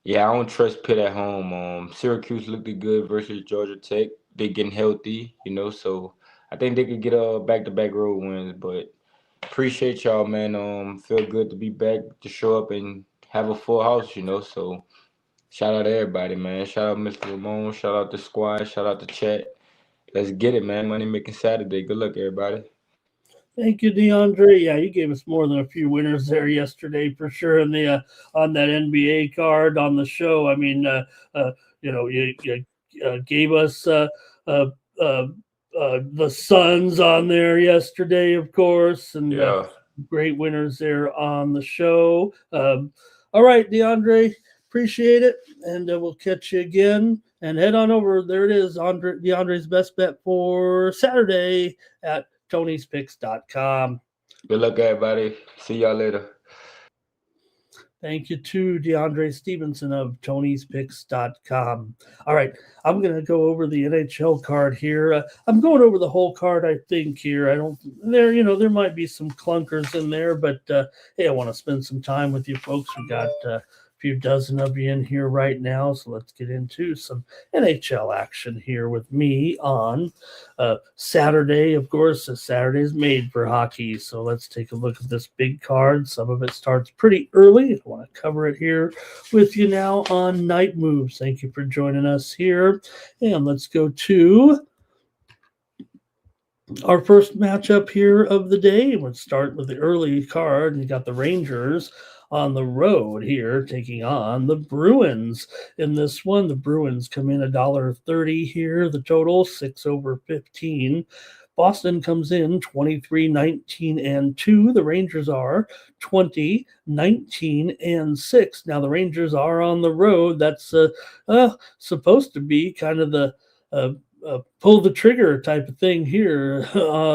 Yeah, I don't trust Pitt at home. Syracuse looked good versus Georgia Tech. They getting healthy, so I think they could get a back-to-back road wins, but. Appreciate y'all, man. Feel good to be back to show up and have a full house, So Shout out to everybody, man. Shout out Mr. Ramon. Shout out the squad. Shout out the chat. Let's get it, man. Money making Saturday. Good luck, everybody. Thank you, DeAndre. Yeah, you gave us more than a few winners there yesterday for sure. In the on that NBA card on the show, I mean, you gave us uh, uh, the Suns on there yesterday, of course, and Yeah. great winners there on the show. All right, DeAndre, appreciate it, and we'll catch you again. And head on over. There it is, DeAndre's best bet for Saturday at Tony'sPicks.com. Good luck, everybody. See y'all later. Thank you to DeAndre Stevenson of Tony'sPicks.com. All right, I'm going to go over the NHL card here. I'm going over the whole card, I think, here. I don't, there might be some clunkers in there, but hey, I want to spend some time with you folks. We got few dozen of you in here right now. So let's get into some NHL action here with me on Saturday. Of course, Saturday is made for hockey. So let's take a look at this big card. Some of it starts pretty early. I want to cover it here with you now on Night Moves. Thank you for joining us here. And let's go to our first matchup here of the day. We'll start with the early card. You got the Rangers on the road here, taking on the Bruins. In this one, the Bruins come in $1.30 here. The total 6/15. Boston comes in 23-19-2. The Rangers are 20-19-6. Now the Rangers are on the road. That's supposed to be kind of the pull the trigger type of thing here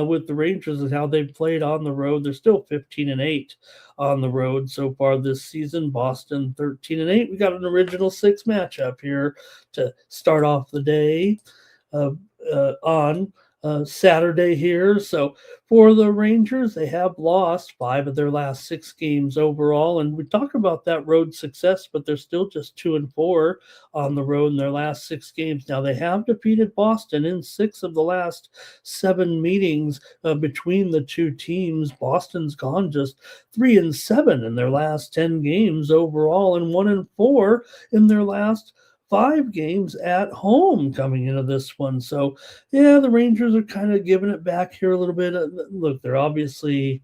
with the Rangers and how they've played on the road. They're still 15-8 on the road so far this season. Boston 13-8. We got an original six matchup here to start off the day on Saturday here. So for the Rangers, they have lost 5 of their last 6 games overall. And we talk about that road success, but they're still just 2-4 on the road in their last 6 games. Now they have defeated Boston in 6 of the last 7 meetings between the two teams. Boston's gone just 3-7 in their last 10 games overall, and 1-4 in their last 5 games at home coming into this one. So, yeah, the Rangers are kind of giving it back here a little bit. Look, they're obviously,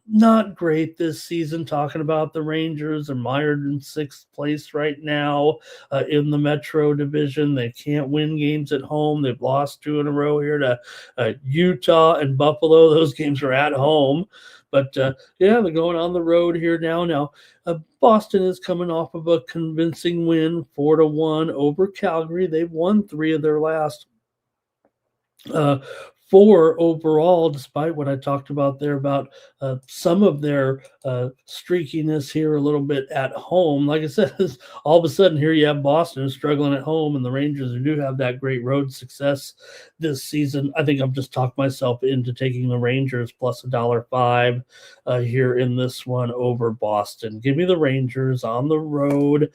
not great this season. Talking about the Rangers, they're mired in 6th place right now in the Metro Division. They can't win games at home. They've lost 2 in a row here to Utah and Buffalo. Those games are at home. But, yeah, they're going on the road here now. Now, Boston is coming off of a convincing win, 4-1 over Calgary. They've won 3 of their last 4 overall, despite what I talked about there about some of their streakiness here a little bit at home. Like I said, all of a sudden here you have Boston struggling at home, and the Rangers who do have that great road success this season. I think I've just talked myself into taking the Rangers plus $1.05 here in this one over Boston. Give me the Rangers on the road.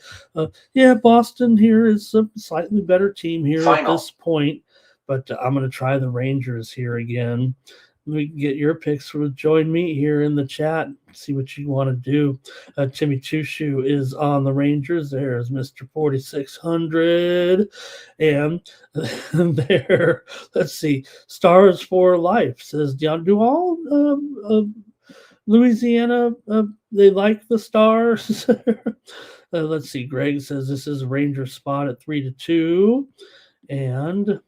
Yeah, Boston here is a slightly better team here at this point. But I'm going to try the Rangers here again. We can get your picks. Join me here in the chat. See what you want to do. Timmy Chushu is on the Rangers. There's Mr. 4600. And there, let's see. Stars for Life says, do all Louisiana, they like the Stars? Let's see. Greg says this is a Ranger spot at 3-2. And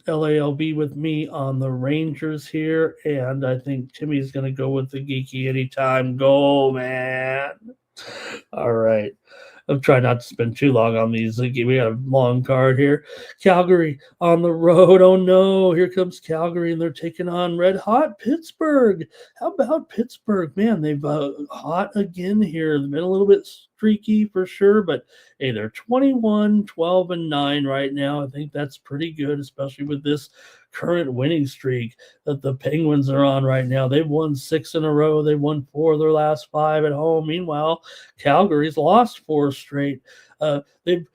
LALB with me on the Rangers here, and I think Timmy's going to go with the geeky anytime goal, man. All right. I'm trying not to spend too long on these. We got a long card here. Calgary on the road. Oh, no. Here comes Calgary, and they're taking on red hot Pittsburgh. How about Pittsburgh? Man, they've hot again here. They've been a little bit streaky for sure, but hey, they're 21-12-9 right now. I think that's pretty good, especially with this current winning streak that the Penguins are on right now. They've won 6 in a row. They've won 4 of their last 5 at home. Meanwhile, Calgary's lost 4 straight. They've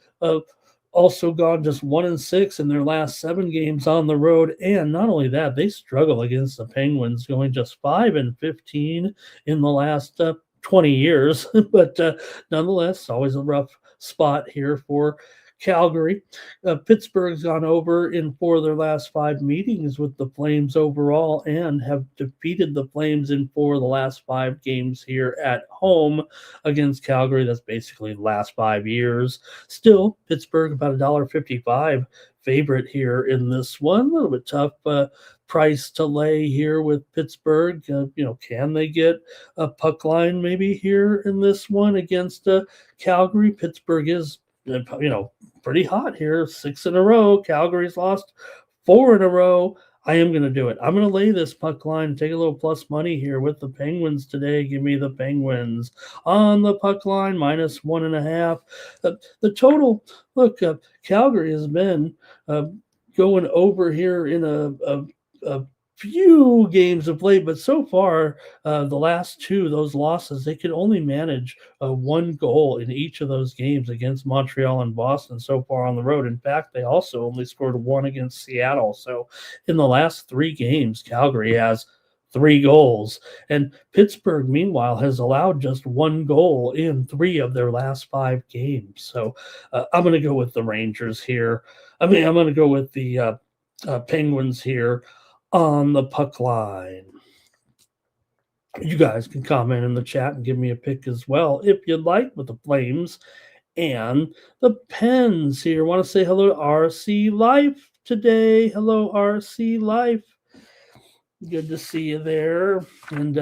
also gone just 1-6 in their last 7 games on the road. And not only that, they struggle against the Penguins, going just 5-15 in the last 20 years, but nonetheless, always a rough spot here for Calgary. Pittsburgh's gone over in 4 of their last 5 meetings with the Flames overall and have defeated the Flames in 4 of the last 5 games here at home against Calgary. That's basically the last 5 years. Still, Pittsburgh about $1.55 favorite here in this one. A little bit tough price to lay here with Pittsburgh. Can they get a puck line maybe here in this one against Calgary? Pittsburgh is, pretty hot here. 6 in a row. Calgary's lost 4 in a row. I am going to do it. I'm going to lay this puck line, take a little plus money here with the Penguins today. Give me the Penguins on the puck line, -1.5. The total, look, Calgary has been going over here in a few games of late, but so far, the last 2, those losses, they could only manage 1 goal in each of those games against Montreal and Boston so far on the road. In fact, they also only scored 1 against Seattle. So in the last 3 games, Calgary has 3 goals. And Pittsburgh, meanwhile, has allowed just 1 goal in 3 of their last 5 games. So I'm going to go with the Rangers here. I'm going to go with the Penguins here on the puck line. You guys can comment in the chat and give me a pick as well if you'd like with the Flames and the Pens here. Want to say hello to RC Life today. Hello, RC Life. Good to see you there. And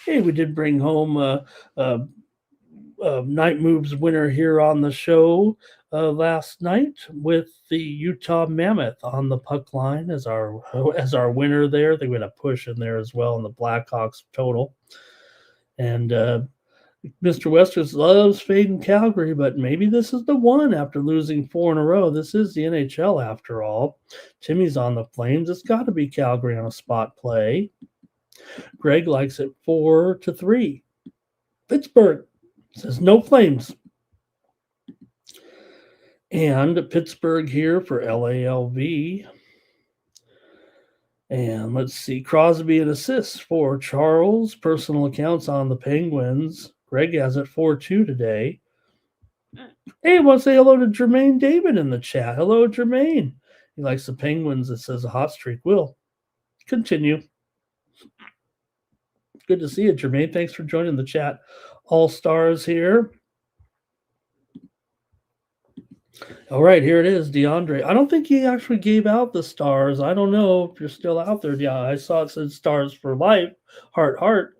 hey, we did bring home Night Moves winner here on the show last night with the Utah Mammoth on the puck line as our winner there. They went a push in there as well in the Blackhawks total. And Mr. Westers loves fading Calgary, but maybe this is the one after losing 4 in a row. This is the NHL after all. Timmy's on the Flames. It's got to be Calgary on a spot play. Greg likes it 4-3. Pittsburgh says no Flames. And Pittsburgh here for LALV. And let's see, Crosby and assists for Charles. Personal accounts on the Penguins. Greg has it 4-2 today. Hey, I want to say hello to Jermaine David in the chat. Hello, Jermaine. He likes the Penguins. It says a hot streak will continue. Good to see you, Jermaine. Thanks for joining the chat. All Stars here. All right, here it is, DeAndre. I don't think he actually gave out the stars. I don't know if you're still out there. Yeah, I saw it said stars for life, heart.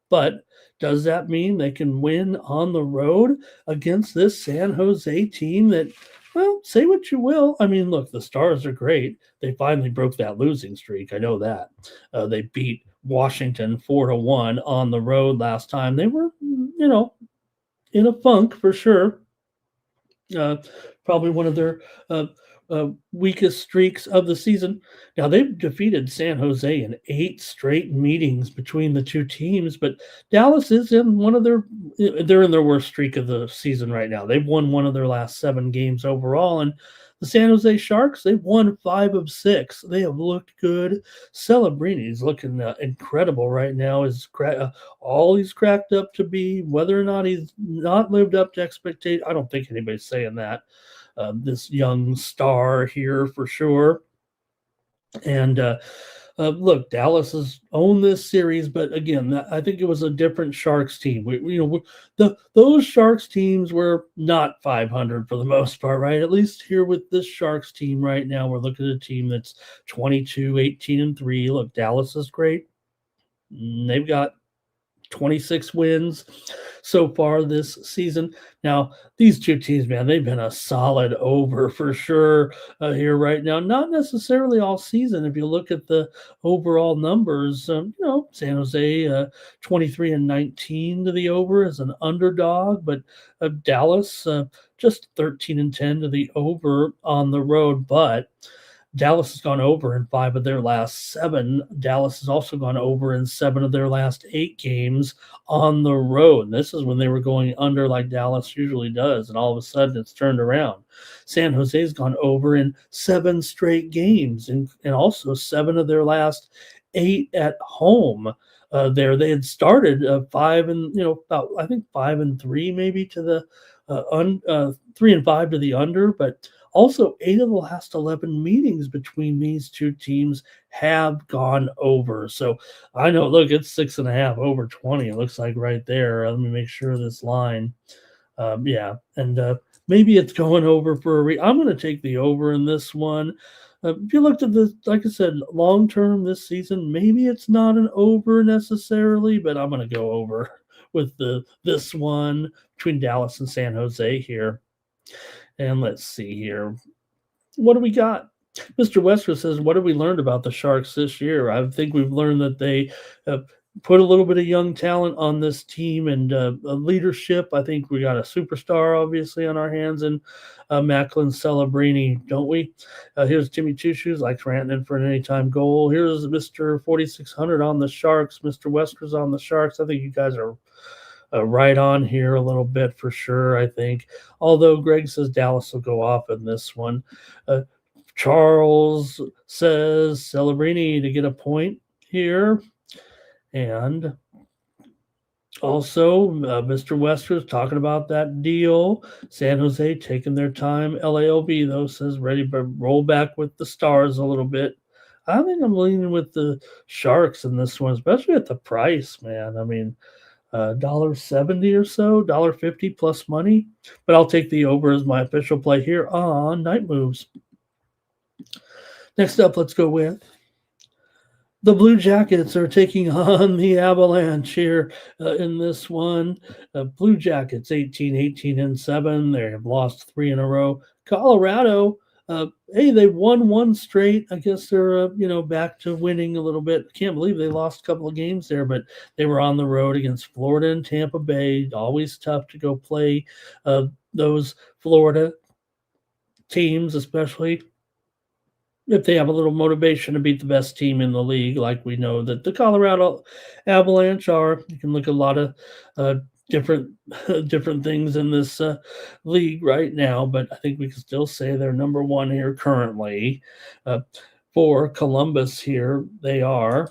But does that mean they can win on the road against this San Jose team that, well, say what you will. I mean, look, the Stars are great. They finally broke that losing streak. I know that. They beat Washington 4-1 on the road last time. They were, in a funk for sure. Probably one of their weakest streaks of the season. Now, they've defeated San Jose in 8 straight meetings between the two teams, but Dallas is in they're in their worst streak of the season right now. They've won 1 of their last 7 games overall, and the San Jose Sharks, they've won 5 of 6. They have looked good. Celebrini looking incredible right now. All he's cracked up to be. Whether or not he's not lived up to expectation, I don't think anybody's saying that. This young star here for sure. And look, Dallas has owned this series, but again, I think it was a different Sharks team. Those Sharks teams were not 500 for the most part, right? At least here with this Sharks team right now, we're looking at a team that's 22, 18-3. Look, Dallas is great. They've got 26 wins so far this season. Now, these two teams, man, they've been a solid over for sure here right now. Not necessarily all season. If you look at the overall numbers, San Jose 23-19 to the over as an underdog, but Dallas just 13-10 to the over on the road. But Dallas has gone over in 5 of their last 7. Dallas has also gone over in 7 of their last 8 games on the road. And this is when they were going under like Dallas usually does, and all of a sudden it's turned around. San Jose's gone over in 7 straight games and also 7 of their last 8 at home. there. They had started 5 and about I think 5-3 maybe to the 3-5 to the under, but also 8 of the last 11 meetings between these two teams have gone over. So I know, look, it's 6.5 over 20. It looks like right there. Let me make sure this line. Yeah, and maybe it's going over for I'm going to take the over in this one. If you looked at this, like I said, long term this season, maybe it's not an over necessarily, but I'm going to go over with this one between Dallas and San Jose here. And let's see here. What do we got? Mr. Wester says, what have we learned about the Sharks this year? I think we've learned that they put a little bit of young talent on this team and leadership. I think we got a superstar, obviously, on our hands, and Macklin Celebrini, don't we? Here's Timmy Two Shoes, likes ranting for an anytime goal. Here's Mr. 4600 on the Sharks. Mr. Wester's on the Sharks. I think you guys are right on here a little bit for sure, I think. Although Greg says Dallas will go off in this one. Charles says Celebrini to get a point here. And also, Mr. Wester's talking about that deal. San Jose taking their time. LALB, though, says ready to roll back with the Stars a little bit. I think I'm leaning with the Sharks in this one, especially at the price, man. I mean, $1.70 or so, $1.50 plus money. But I'll take the over as my official play here on Night Moves. Next up, let's go with the Blue Jackets are taking on the Avalanche here in this one. Blue Jackets 18-7. They have lost 3 in a row. Colorado, hey, they won 1 straight. I guess they're back to winning a little bit. Can't believe they lost a couple of games there, but they were on the road against Florida and Tampa Bay. Always tough to go play those Florida teams, especially if they have a little motivation to beat the best team in the league, like we know that the Colorado Avalanche are. You can look at a lot of different things in this league right now, but I think we can still say they're number 1 here currently. For Columbus here, they are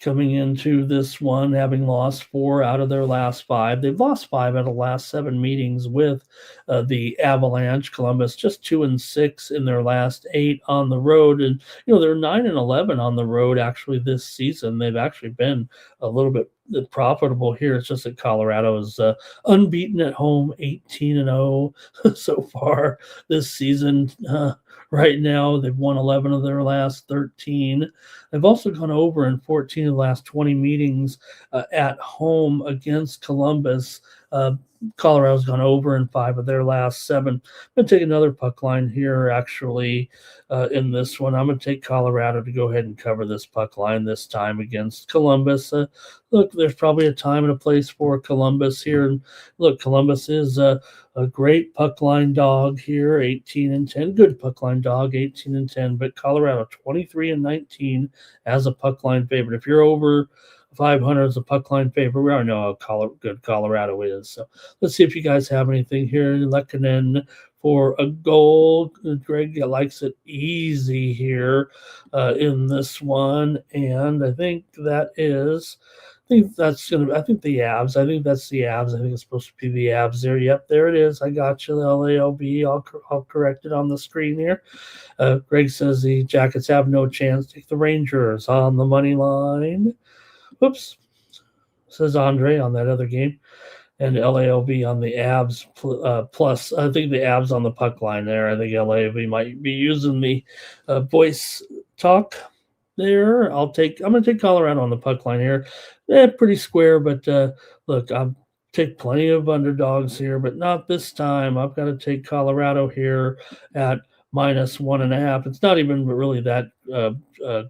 coming into this one having lost 4 out of their last 5. They've lost 5 out of the last 7 meetings with the Avalanche. Columbus just 2-6 in their last 8 on the road, and they're 9-11 on the road actually this season. They've actually been a little bit profitable here. It's just that Colorado is unbeaten at home, 18-0 so far this season. Right now, they've won 11 of their last 13. They've also gone over in 14 of the last 20 meetings at home against Columbus. Colorado's gone over in 5 of their last 7. I'm going to take another puck line here, actually, in this one. I'm going to take Colorado to go ahead and cover this puck line this time against Columbus. Look, there's probably a time and a place for Columbus here. And look, Columbus is a great puck line dog here, 18-10. Good puck line dog, 18-10. But Colorado, 23-19 as a puck line favorite. If you're over 500 as a puck line favorite, we already know how good Colorado is. So let's see if you guys have anything here. Lehkonen for a goal. Greg likes it easy here in this one. And I think that is... I think that's going to. I think the Avs. I think that's the Avs. I think it's supposed to be the Avs there. Yep, there it is. I got you. The LALB. I'll correct it on the screen here. Greg says the Jackets have no chance. Take the Rangers on the money line. Whoops, says Andre on that other game, and LALB on the Avs plus. I think the Avs on the puck line there. I think LALB might be using the voice talk there. I'm going to take Colorado on the puck line here. Pretty square, but look, I'll take plenty of underdogs here, but not this time. I've got to take Colorado here at -1.5. It's not even really that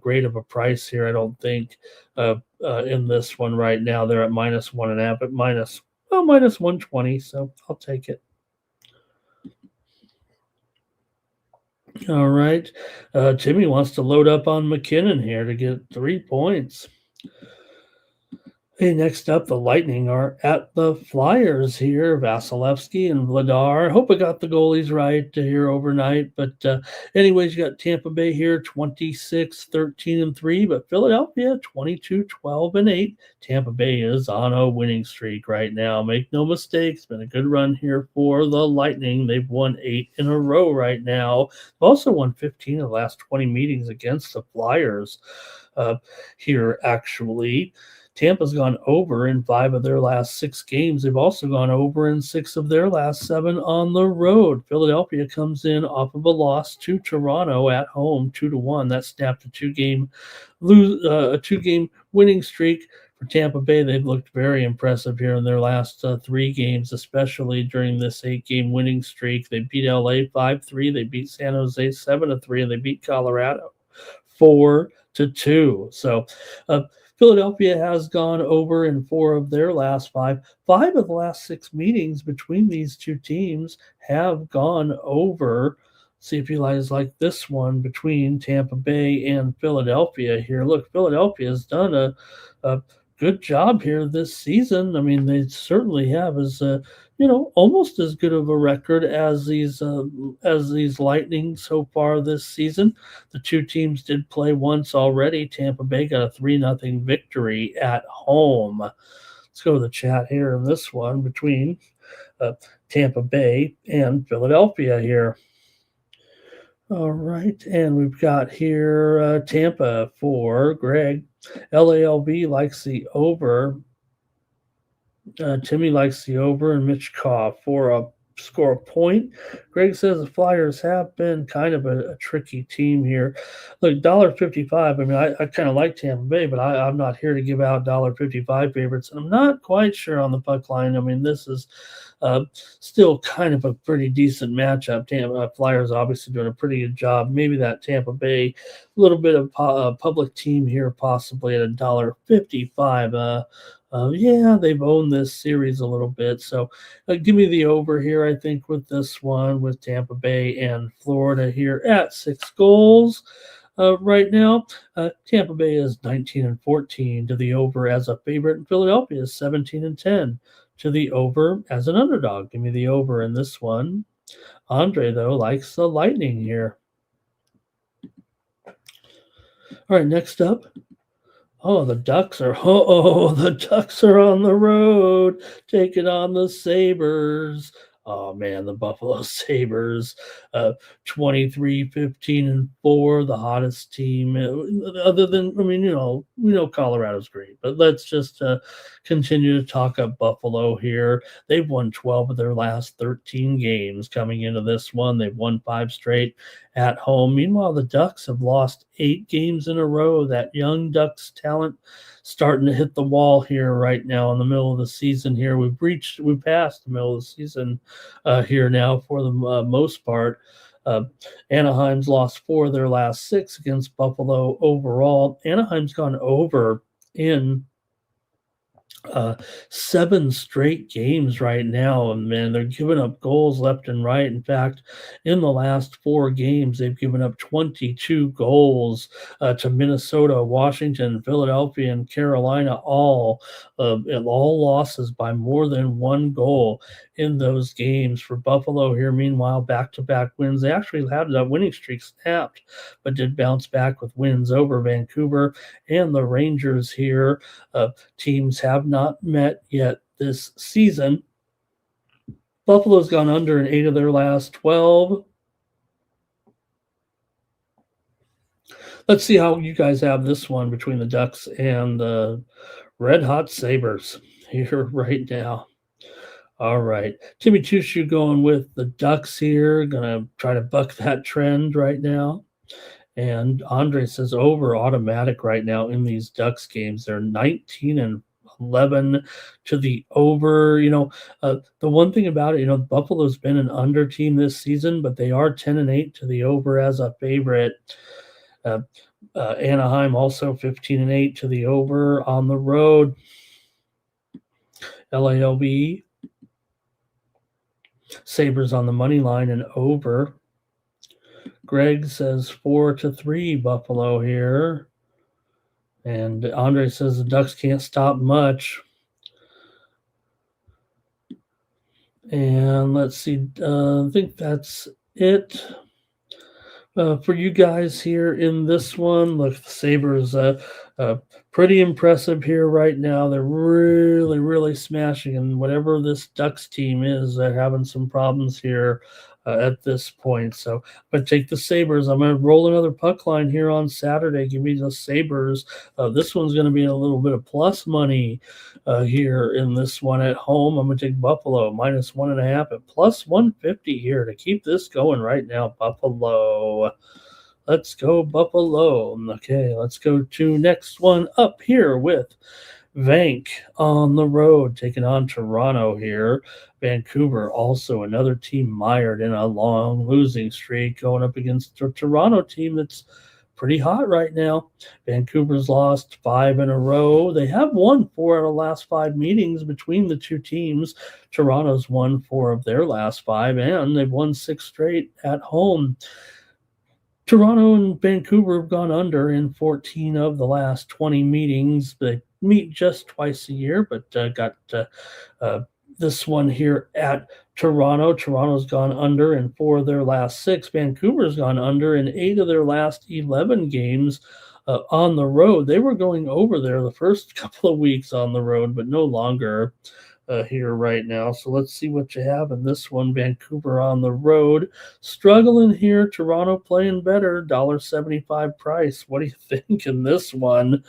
great of a price here, I don't think, in this one right now. They're at -1.5 at -120, so I'll take it. All right. Timmy wants to load up on McKinnon here to get 3 points. Okay, next up, the Lightning are at the Flyers here. Vasilevsky and Vladar. I hope I got the goalies right here overnight. But anyways, you got Tampa Bay here 26, 13, and 3. But Philadelphia 22, 12, and 8. Tampa Bay is on a winning streak right now. Make no mistake, it's been a good run here for the Lightning. They've won 8 in a row right now. They've also won 15 of the last 20 meetings against the Flyers here, actually. Tampa's gone over in 5 of their last 6 games. They've also gone over in 6 of their last 7 on the road. Philadelphia comes in off of a loss to Toronto at home, 2-1. That snapped a 2-game winning streak for Tampa Bay. They've looked very impressive here in their last 3 games, especially during this 8-game winning streak. They beat LA 5-3. They beat San Jose 7-3, and they beat Colorado 4-2. So, Philadelphia has gone over in 4 of their last 5. 5 of the last 6 meetings between these two teams have gone over. See if you guys like this one between Tampa Bay and Philadelphia here. Look, Philadelphia has done a good job here this season. I mean, they certainly have almost as good of a record as these Lightning so far this season. The two teams did play once already. Tampa Bay got a 3-0 victory at home. Let's go to the chat here in this one between Tampa Bay and Philadelphia here. All right, and we've got here Tampa for Greg. LALB likes the over. Timmy likes the over, and Mitch Koff for a score a point. Greg says the Flyers have been kind of a tricky team here. Look, $1.55. I mean, I kind of like Tampa Bay, but I'm not here to give out $1.55 favorites, and I'm not quite sure on the puck line. I mean, this is still kind of a pretty decent matchup. Tampa Flyers obviously doing a pretty good job. Maybe that Tampa Bay, a little bit of public team here, possibly at $1.55. Yeah, they've owned this series a little bit. So give me the over here, I think, with this one, with Tampa Bay and Florida here at 6 goals. Right now, Tampa Bay is 19-14 to the over as a favorite, and Philadelphia is 17-10 to the over as an underdog. Give me the over in this one. Andre, though, likes the Lightning here. All right, next up. The Ducks are on the road. Take it on the Sabres. Oh man, the Buffalo Sabres, 23, 15, and 4, the hottest team. Other than, we know Colorado's great, but let's just continue to talk up Buffalo here. They've won 12 of their last 13 games coming into this one. They've won 5 straight at home. Meanwhile, the Ducks have lost 8 games in a row. That young Ducks talent starting to hit the wall here right now in the middle of the season here. We've passed the middle of the season here now for the most part. Anaheim's lost 4 of their last 6 against Buffalo overall. Anaheim's gone over in 7 straight games right now, and man, they're giving up goals left and right. In fact, in the last 4 games, they've given up 22 goals to Minnesota, Washington, Philadelphia, and Carolina, all losses by more than 1 goal in those games. For Buffalo here, meanwhile, back-to-back wins. They actually had that winning streak snapped, but did bounce back with wins over Vancouver and the Rangers here. Teams have not met yet this season. Buffalo's gone under in 8 of their last 12. Let's see how you guys have this one between the Ducks and the Red Hot Sabres here right now. All right. Timmy Chushu going with the Ducks here. Going to try to buck that trend right now. And Andre says over automatic right now in these Ducks games. They're 19-11 to the over. The one thing about it, Buffalo's been an under team this season, but they are 10-8 to the over as a favorite. Anaheim also 15-8 to the over on the road. LALB Sabres on the money line and over. Greg says 4-3 Buffalo here. And Andre says the Ducks can't stop much. And let's see, I think that's it for you guys here in this one. Look, the Sabres, uh, pretty impressive here right now. They're really, really smashing, and whatever this Ducks team is, they're having some problems here at this point. So, but take the Sabres. I'm going to roll another puck line here on Saturday. Give me the Sabres. This one's going to be a little bit of plus money here in this one at home. I'm going to take Buffalo -1.5 at +150 here to keep this going right now. Buffalo. Let's go, Buffalo. Okay, let's go to next one up here with Vank on the road, taking on Toronto here. Vancouver, also another team mired in a long losing streak, going up against a Toronto team that's pretty hot right now. Vancouver's lost 5 in a row. They have won 4 out of the last 5 meetings between the two teams. Toronto's won 4 of their last 5, and they've won 6 straight at home. Toronto and Vancouver have gone under in 14 of the last 20 meetings. They meet just twice a year, but got this one here at Toronto. Toronto's gone under in 4 of their last 6. Vancouver's gone under in 8 of their last 11 games on the road. They were going over there the first couple of weeks on the road, but no longer here right now. So let's see what you have in this one. Vancouver on the road, struggling here. Toronto playing better. $1.75 price. What do you think in this one?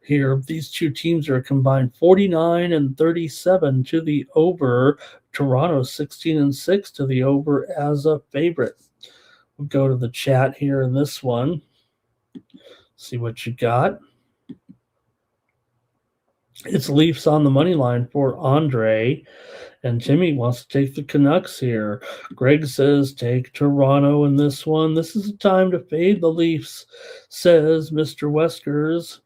Here, these two teams are combined 49 and 37 to the over. Toronto 16 and 6 to the over as a favorite. We'll go to the chat here in this one. See what you got. It's Leafs on the money line for Andre. And Jimmy wants to take the Canucks here. Greg says take Toronto in this one. This is a time to fade the Leafs, says Mr. Weskers.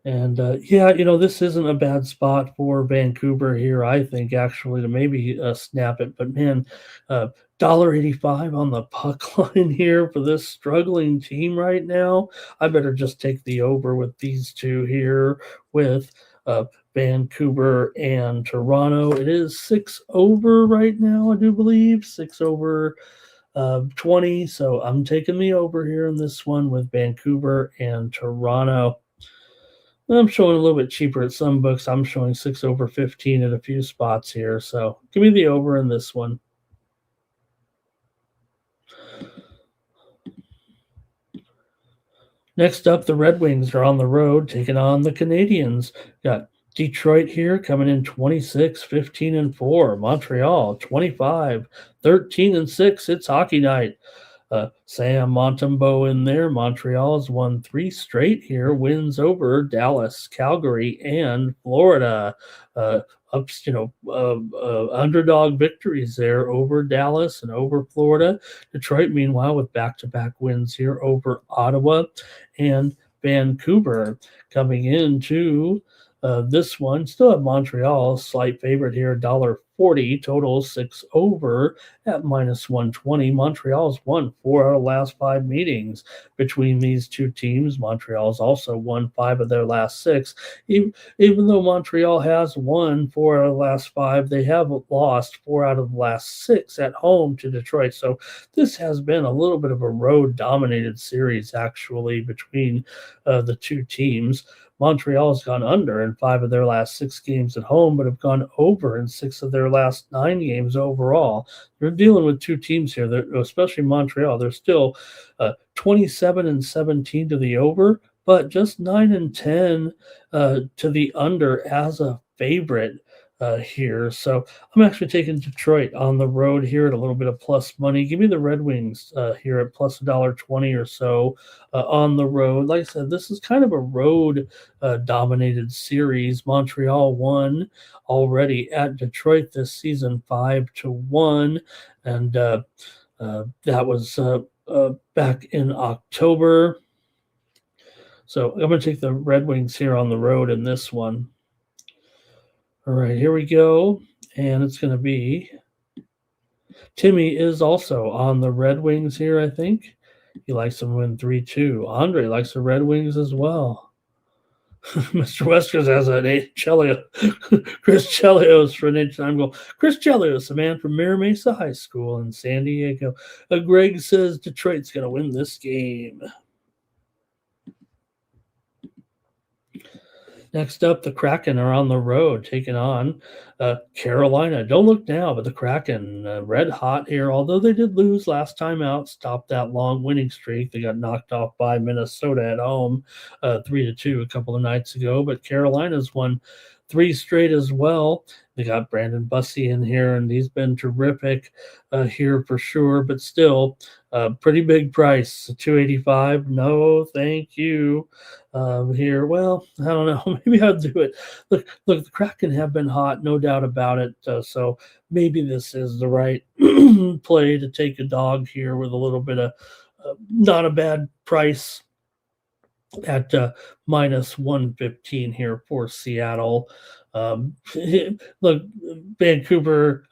And yeah, this isn't a bad spot for Vancouver here, I think, actually, to maybe snap it. But man, $1.85 on the puck line here for this struggling team right now. I better just take the over with these two here with Vancouver and Toronto. It is 6 over right now, I do believe. 6 over 20. So I'm taking the over here in this one with Vancouver and Toronto. I'm showing a little bit cheaper at some books. I'm showing 6 over 15 at a few spots here. So give me the over in this one. Next up, the Red Wings are on the road taking on the Canadiens. Got Detroit here coming in 26, 15 and 4. Montreal 25, 13 and 6. It's hockey night. Sam Montembeault in there. Montreal's won 3 straight here. Wins over Dallas, Calgary, and Florida. Underdog victories there over Dallas and over Florida. Detroit, meanwhile, with back-to-back wins here over Ottawa and Vancouver. Coming into this one, still have Montreal, slight favorite here, $1.40, total 6 over at -120. Montreal's won 4 out of the last 5 meetings between these two teams. Montreal's also won 5 of their last 6. Even though Montreal has won 4 out of the last 5, they have lost 4 out of the last 6 at home to Detroit. So this has been a little bit of a road-dominated series, actually, between the two teams. Montreal's gone under in 5 of their last 6 games at home, but have gone over in 6 of their last 9 games overall. They're dealing with two teams here, especially Montreal. They're still 27 and 17 to the over, but just 9 and 10 to the under as a favorite here. So I'm actually taking Detroit on the road here at a little bit of plus money. Give me the Red Wings here at plus $1.20 or so on the road. Like I said, this is kind of a road dominated series. Montreal won already at Detroit this season 5-1, and that was back in October. So I'm going to take the Red Wings here on the road in this one. All right, here we go. And it's going to be Timmy is also on the Red Wings here, I think. He likes them win 3-2. Andre likes the Red Wings as well. Mr. Weskers has an Chelio. Chris Chelios for an anytime goal. Chris Chelios, a man from Mira Mesa High School in San Diego. Greg says Detroit's going to win this game. Next up, the Kraken are on the road taking on Carolina. Don't look now, but the Kraken red hot here. Although they did lose last time out, stopped that long winning streak. They got knocked off by Minnesota at home, 3-2 a couple of nights ago. But Carolina's won 3 straight as well. They got Brandon Bussey in here, and he's been terrific here for sure. But still, pretty big price, $285. No, thank you. Here, well, I don't know. Maybe I'll do it. Look, the Kraken have been hot, no doubt about it. So maybe this is the right play to take a dog here with a little bit of not a bad price at minus 115 here for Seattle. Look, Vancouver,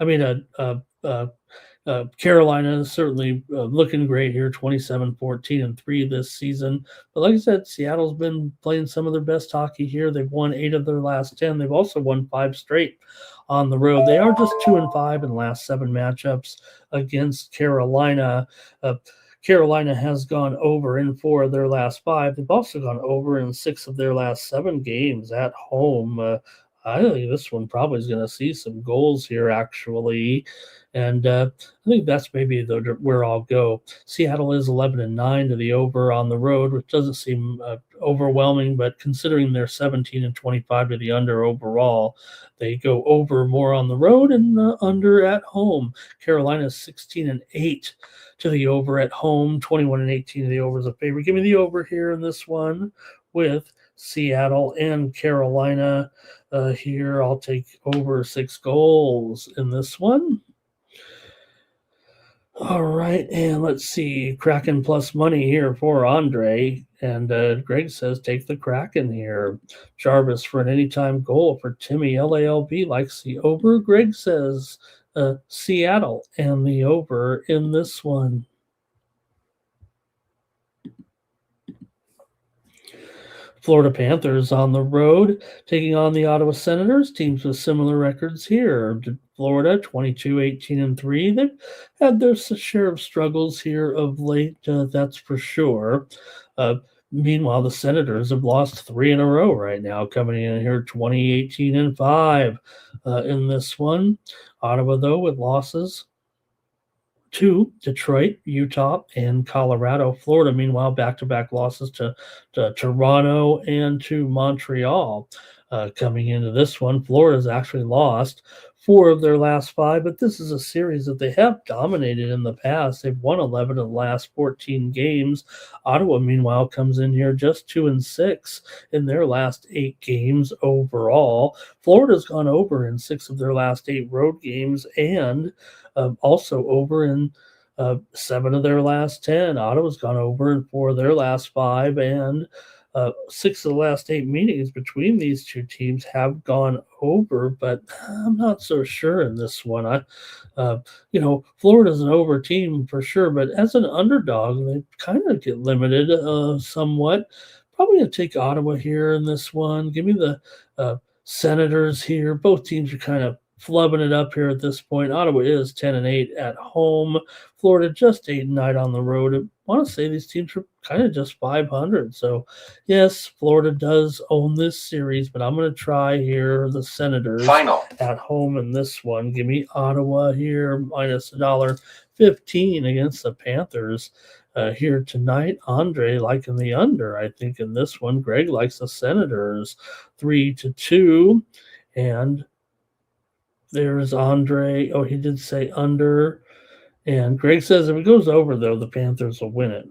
Carolina is certainly looking great here, 27-14-3 this season. But like I said, Seattle's been playing some of their best hockey here. They've won 8 of their last 10. They've also won 5 straight on the road. They are just 2-5 in the last 7 matchups against Carolina. Carolina has gone over in 4 of their last 5. They've also gone over in 6 of their last 7 games at home. I think this one probably is going to see some goals here, actually. And I think that's maybe where I'll go. Seattle is 11-9 to the over on the road, which doesn't seem overwhelming, but considering they're 17-25 to the under overall, they go over more on the road and under at home. Carolina is 16-8 to the over at home, 21-18 to the over is a favorite. Give me the over here in this one with Seattle and Carolina. Here, I'll take over 6 goals in this one. All right, and let's see. Kraken plus money here for Andre. And Greg says take the Kraken here. Jarvis for an anytime goal for Timmy. LALB likes the over. Greg says Seattle and the over in this one. Florida Panthers on the road, taking on the Ottawa Senators, teams with similar records here. Florida, 22-18-3. They've had their share of struggles here of late, that's for sure. Meanwhile, the Senators have lost 3 in a row right now, coming in here 20-18-5 in this one. Ottawa, though, with losses to Detroit, Utah, and Colorado. Florida, meanwhile, back-to-back losses to Toronto and to Montreal. Coming into this one, Florida's actually lost 4 of their last 5, but this is a series that they have dominated in the past. They've won 11 of the last 14 games. Ottawa, meanwhile, comes in here just 2-6 in their last 8 games overall. Florida's gone over in 6 of their last 8 road games and also over in 7 of their last 10. Ottawa's gone over in 4 of their last 5, and 6 of the last 8 meetings between these two teams have gone over, but I'm not so sure in this one. Florida's an over team for sure, but as an underdog, they kind of get limited somewhat. Probably going to take Ottawa here in this one. Give me the Senators here. Both teams are kind of flubbing it up here at this point. Ottawa is 10-8 at home. Florida just 8-9 on the road. I want to say these teams are kind of just 500. So, yes, Florida does own this series, but I'm going to try here the Senators at home in this one. Give me Ottawa here, minus $1.15 against the Panthers here tonight. Andre liking the under, I think, in this one. Greg likes the Senators 3-2. And there's Andre. Oh, he did say under. And Greg says if it goes over, though, the Panthers will win it.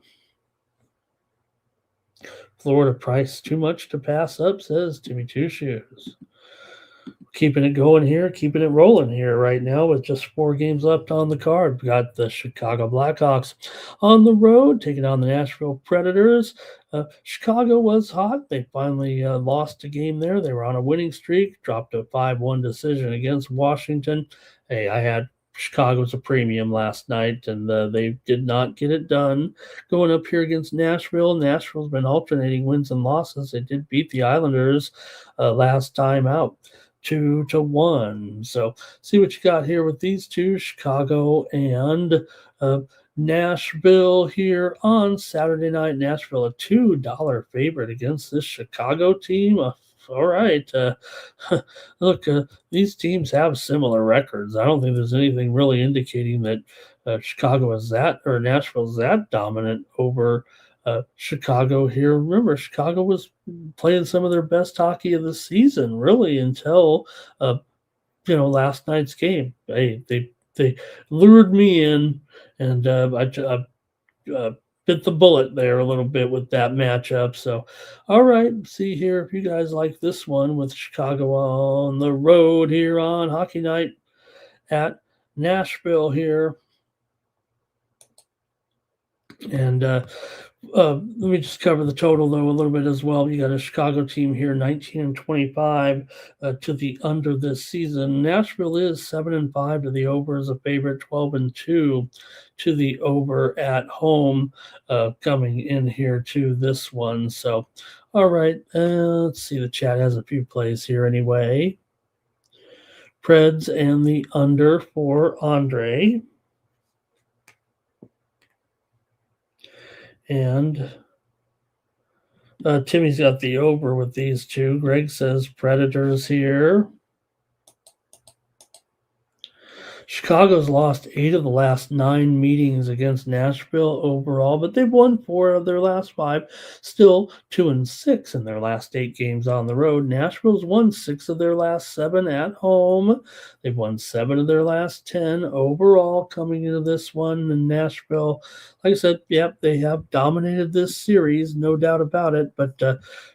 Florida price too much to pass up, says Jimmy Two Shoes. Keeping it going here, keeping it rolling here right now with just 4 games left on the card. We got the Chicago Blackhawks on the road, taking on the Nashville Predators. Chicago was hot. They finally lost a game there. They were on a winning streak, dropped a 5-1 decision against Washington. Hey, I had Chicago was a premium last night, and they did not get it done. Going up here against Nashville. Nashville's been alternating wins and losses. They did beat the Islanders last time out, 2-1. So see what you got here with these two, Chicago and Nashville here on Saturday night. Nashville, a $2 favorite against this Chicago team. All right. Look, these teams have similar records. I don't think there's anything really indicating that Chicago is that or Nashville is that dominant over Chicago here. Remember, Chicago was playing some of their best hockey of the season, really, until last night's game. They lured me in, and I bit the bullet there a little bit with that matchup. So, all right, see here if you guys like this one with Chicago on the road here on Hockey Night at Nashville here. And let me just cover the total, though, a little bit as well. You got a Chicago team here, 19-25 to the under this season. Nashville is 7-5 to the over as a favorite, 12-2 to the over at home coming in here to this one. So, all right, let's see. The chat has a few plays here anyway. Preds and the under for Andre. And Timmy's got the over with these two. Greg says Predators here. Chicago's lost 8 of the last 9 meetings against Nashville overall, but they've won 4 of their last 5. Still 2-6 in their last 8 games on the road. Nashville's won 6 of their last 7 at home. They've won 7 of their last 10 overall coming into this one. And Nashville, like I said, yep, they have dominated this series, no doubt about it. But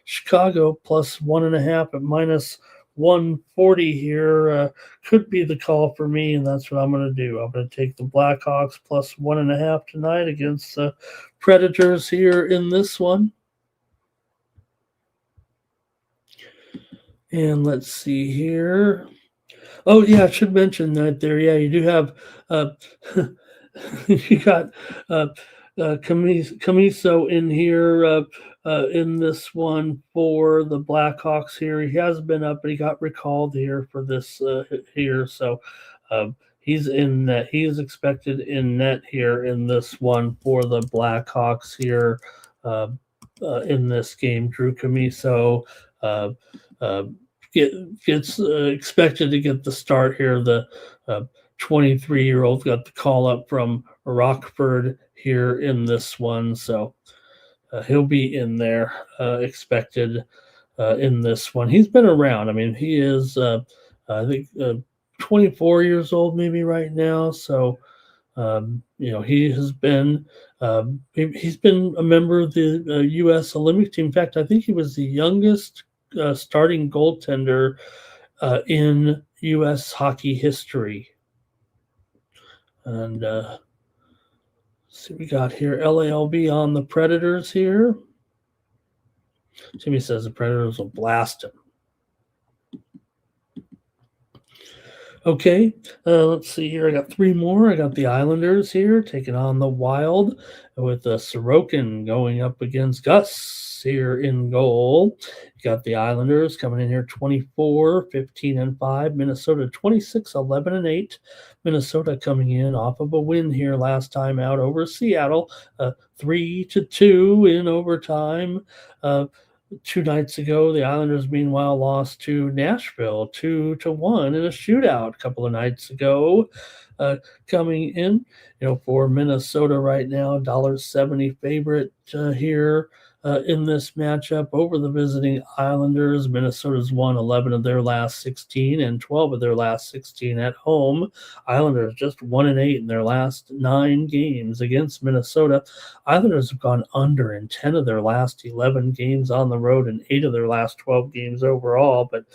Chicago plus 1.5 at minus 140 here could be the call for me, and that's what I'm going to do. I'm going to take the Blackhawks plus 1.5 tonight against the Predators here in this one. And let's see here. Oh, yeah, I should mention that there. Yeah, you do have you got Camiso in here in this one for the Blackhawks here. He has been up, but he got recalled here for this here. So he's in net. He is expected in net here in this one for the Blackhawks here in this game. Drew Camiso gets expected to get the start here. The 23-year-old got the call up from Rockford here in this one, so he'll be in there expected in this one. He's been around. I mean, he is I think 24 years old maybe right now, so he has been he's been a member of the U.S. Olympic team. In fact, I think he was the youngest starting goaltender in U.S. hockey history. And see, we got here LALB on the Predators here. Jimmy says the Predators will blast him. Okay, let's see here. I got 3 more. I got the Islanders here taking on the Wild with Sorokin going up against Gus here in goal. You got the Islanders coming in here 24-15-5. Minnesota 26-11-8. Minnesota coming in off of a win here last time out over Seattle, 3-2 in overtime. 2 nights ago, the Islanders, meanwhile, lost to Nashville 2-1 in a shootout a couple of nights ago. Coming in, for Minnesota right now, $1.70 favorite here in this matchup over the visiting Islanders. Minnesota's won 11 of their last 16 and 12 of their last 16 at home. Islanders just 1-8 in their last 9 games against Minnesota. Islanders have gone under in 10 of their last 11 games on the road and 8 of their last 12 games overall, but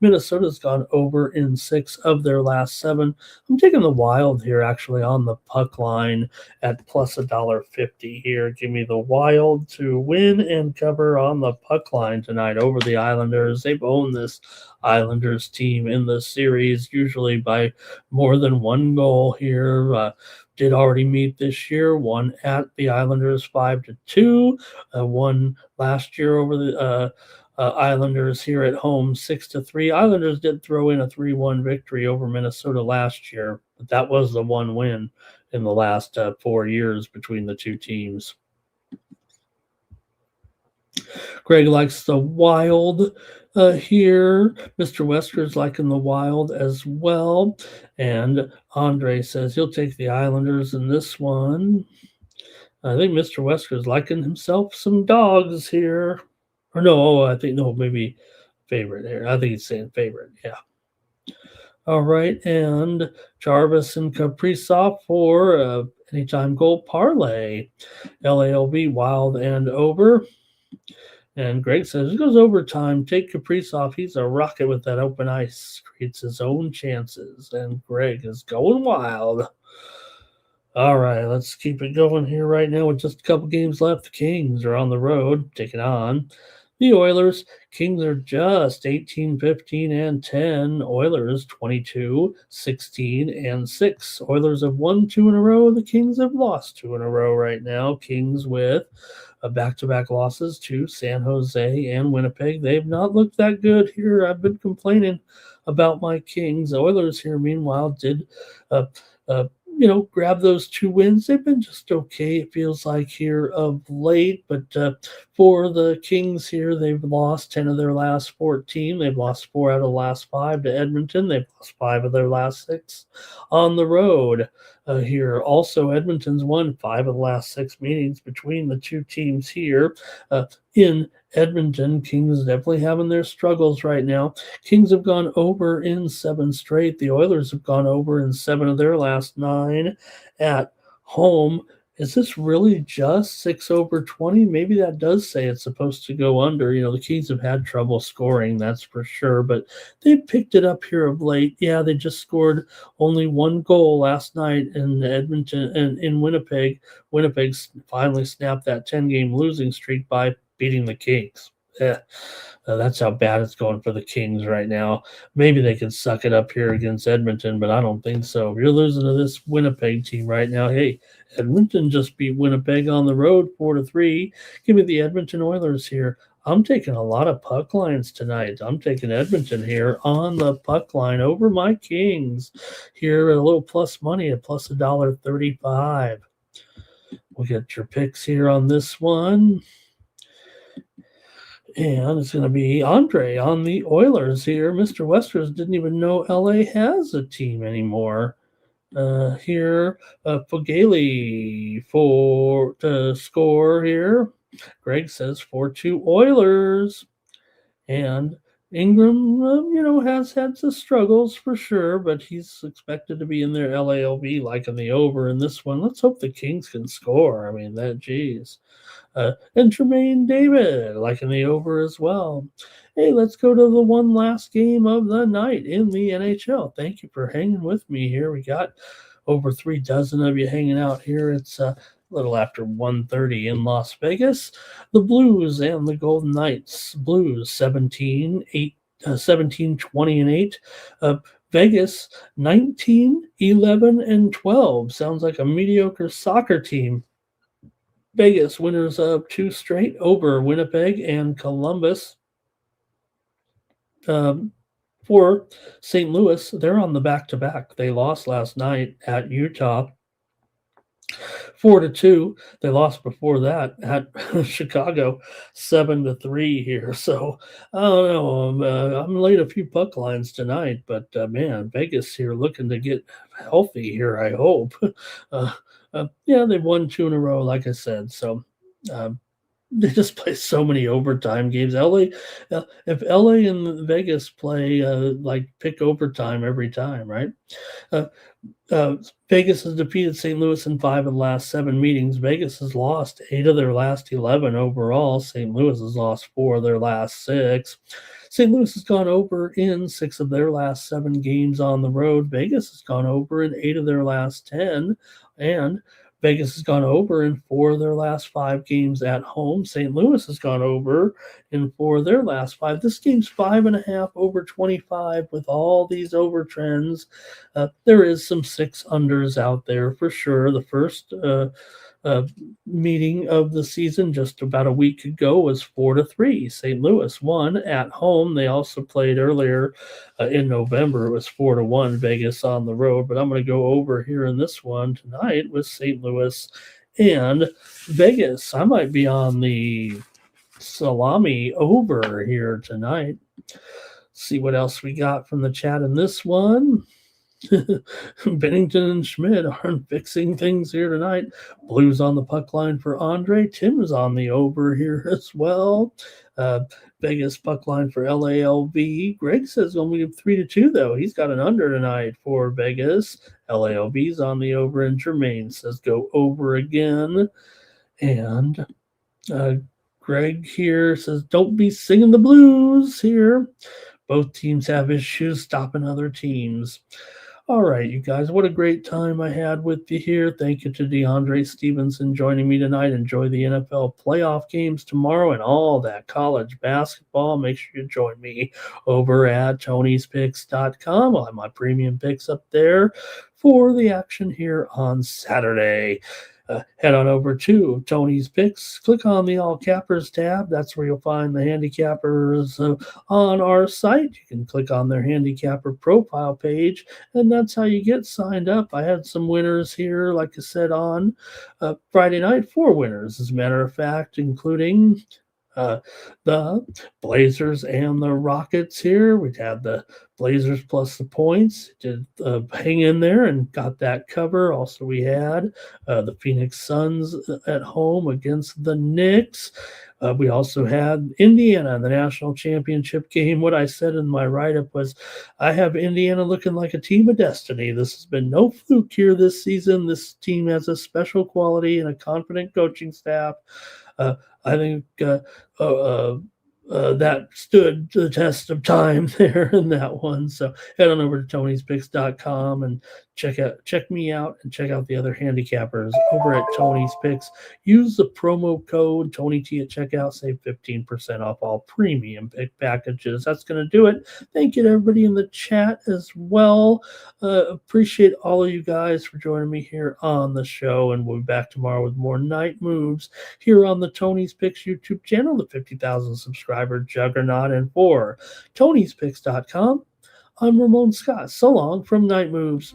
Minnesota's gone over in 6 of their last 7. I'm taking the Wild here actually on the puck line at plus $1.50 here. Give me the Wild to win win and cover on the puck line tonight over the Islanders. They've owned this Islanders team in the series, usually by more than one goal here. Did already meet this year, won at the Islanders 5-2, won last year over the Islanders here at home 6-3. Islanders did throw in a 3-1 victory over Minnesota last year, but that was the one win in the last 4 years between the two teams. Greg likes the Wild here. Mr. Wesker's liking the Wild as well. And Andre says he'll take the Islanders in this one. I think Mr. Wesker's liking himself some dogs here. Or no, I think, no, maybe favorite here. I think he's saying favorite, yeah. All right, and Jarvis and Kaprizov for anytime goal parlay. LALV, Wild and over. And Greg says, it goes overtime. Take Kaprizov. He's a rocket with that open ice. Creates his own chances. And Greg is going wild. All right, let's keep it going here right now with just a couple games left. The Kings are on the road, taking on the Oilers. Kings are just 18-15-10. Oilers 22-16-6. Oilers have won 2 in a row. The Kings have lost 2 in a row right now. Kings with back-to-back losses to San Jose and Winnipeg. They've not looked that good here. I've been complaining about my Kings. Oilers here, meanwhile, did grab those 2 wins. They've been just okay, it feels like, here of late. But for the Kings here, they've lost 10 of their last 14. They've lost 4 out of the last 5 to Edmonton. They've lost 5 of their last 6 on the road here. Also, Edmonton's won 5 of the last 6 meetings between the two teams here in Edmonton. Kings definitely having their struggles right now. Kings have gone over in 7 straight. The Oilers have gone over in 7 of their last 9 at home. Is this really just 6/20? Maybe that does say it's supposed to go under. The Kings have had trouble scoring, that's for sure, but they picked it up here of late. Yeah, they just scored only 1 goal last night in Edmonton and in Winnipeg. Winnipeg finally snapped that 10-game losing streak by beating the Kings. That's how bad it's going for the Kings right now. Maybe they can suck it up here against Edmonton, but I don't think so. If you're losing to this Winnipeg team right now, hey, Edmonton just beat Winnipeg on the road 4-3. Give me the Edmonton Oilers here. I'm taking a lot of puck lines tonight. I'm taking Edmonton here on the puck line over my Kings here at a little plus money at plus $1.35. We'll get your picks here on this one. And it's going to be Andre on the Oilers here. Mr. Westers didn't even know LA has a team anymore. Here, Fogale for to score here. Greg says 4-2 Oilers. And Ingram, has had some struggles for sure, but he's expected to be in their LALV like in the over in this one. Let's hope the Kings can score. I mean, geez. And Tremaine David, like in the over as well. Hey, let's go to the one last game of the night in the NHL. Thank you for hanging with me here. We got over 3 dozen of you hanging out here. It's a little after 1:30 in Las Vegas. The Blues and the Golden Knights. Blues 17-20-8. Vegas 19-11-12. Sounds like a mediocre soccer team. Vegas winners of 2 straight over Winnipeg and Columbus. For St. Louis, they're on the back-to-back. They lost last night at Utah 4-2. They lost before that at Chicago 7-3 here. So I don't know. I'm laid a few puck lines tonight, but man, Vegas here looking to get healthy here, I hope. They've won 2 in a row, like I said. So they just play so many overtime games. If LA and Vegas play pick overtime every time, right? Vegas has defeated St. Louis in 5 of the last 7 meetings. Vegas has lost 8 of their last 11 overall. St. Louis has lost 4 of their last 6. St. Louis has gone over in 6 of their last 7 games on the road. Vegas has gone over in 8 of their last 10. And Vegas has gone over in 4 of their last 5 games at home. St. Louis has gone over in 4 of their last 5. This game's 5.5 over 25 with all these over trends. There is some 6 unders out there for sure. The first meeting of the season just about a week ago was 4-3. St. Louis won at home. They also played earlier in November. It was 4-1 Vegas on the road. But I'm going to go over here in this one tonight with St. Louis and Vegas. I might be on the salami over here tonight. See what else we got from the chat in this one. Bennington and Schmidt aren't fixing things here tonight. Blues on the puck line for Andre. Tim's on the over here as well. Vegas puck line for LALV. Greg says only 3-2 though. He's got an under tonight for Vegas. LALV's on the over, and Jermaine says go over again. And Greg here says don't be singing the blues here. Both teams have issues stopping other teams. All right, you guys, what a great time I had with you here. Thank you to DeAndre Stevenson joining me tonight. Enjoy the NFL playoff games tomorrow and all that college basketball. Make sure you join me over at Tony'sPicks.com. I'll have my premium picks up there for the action here on Saturday. Head on over to Tony's Picks. Click on the All Cappers tab. That's where you'll find the handicappers on our site. You can click on their handicapper profile page, and that's how you get signed up. I had some winners here, like I said, on Friday night. 4 winners, as a matter of fact, including the Blazers and the Rockets here. We had the Blazers plus the points. Did hang in there and got that cover. Also, we had the Phoenix Suns at home against the Knicks. We also had Indiana in the national championship game. What I said in my write-up was I have Indiana looking like a team of destiny. This has been no fluke here this season. This team has a special quality and a confident coaching staff. I think that stood the test of time there in that one. So head on over to Tony'sPicks.com and check me out and check out the other handicappers over at Tony's Picks. Use the promo code TonyT at checkout. Save 15% off all premium pick packages. That's going to do it. Thank you to everybody in the chat as well. Appreciate all of you guys for joining me here on the show, and we'll be back tomorrow with more night moves here on the Tony's Picks YouTube channel, the 50,000 subscriber juggernaut. And for Tony'sPicks.com, I'm Ramon Scott. So long from Night Moves.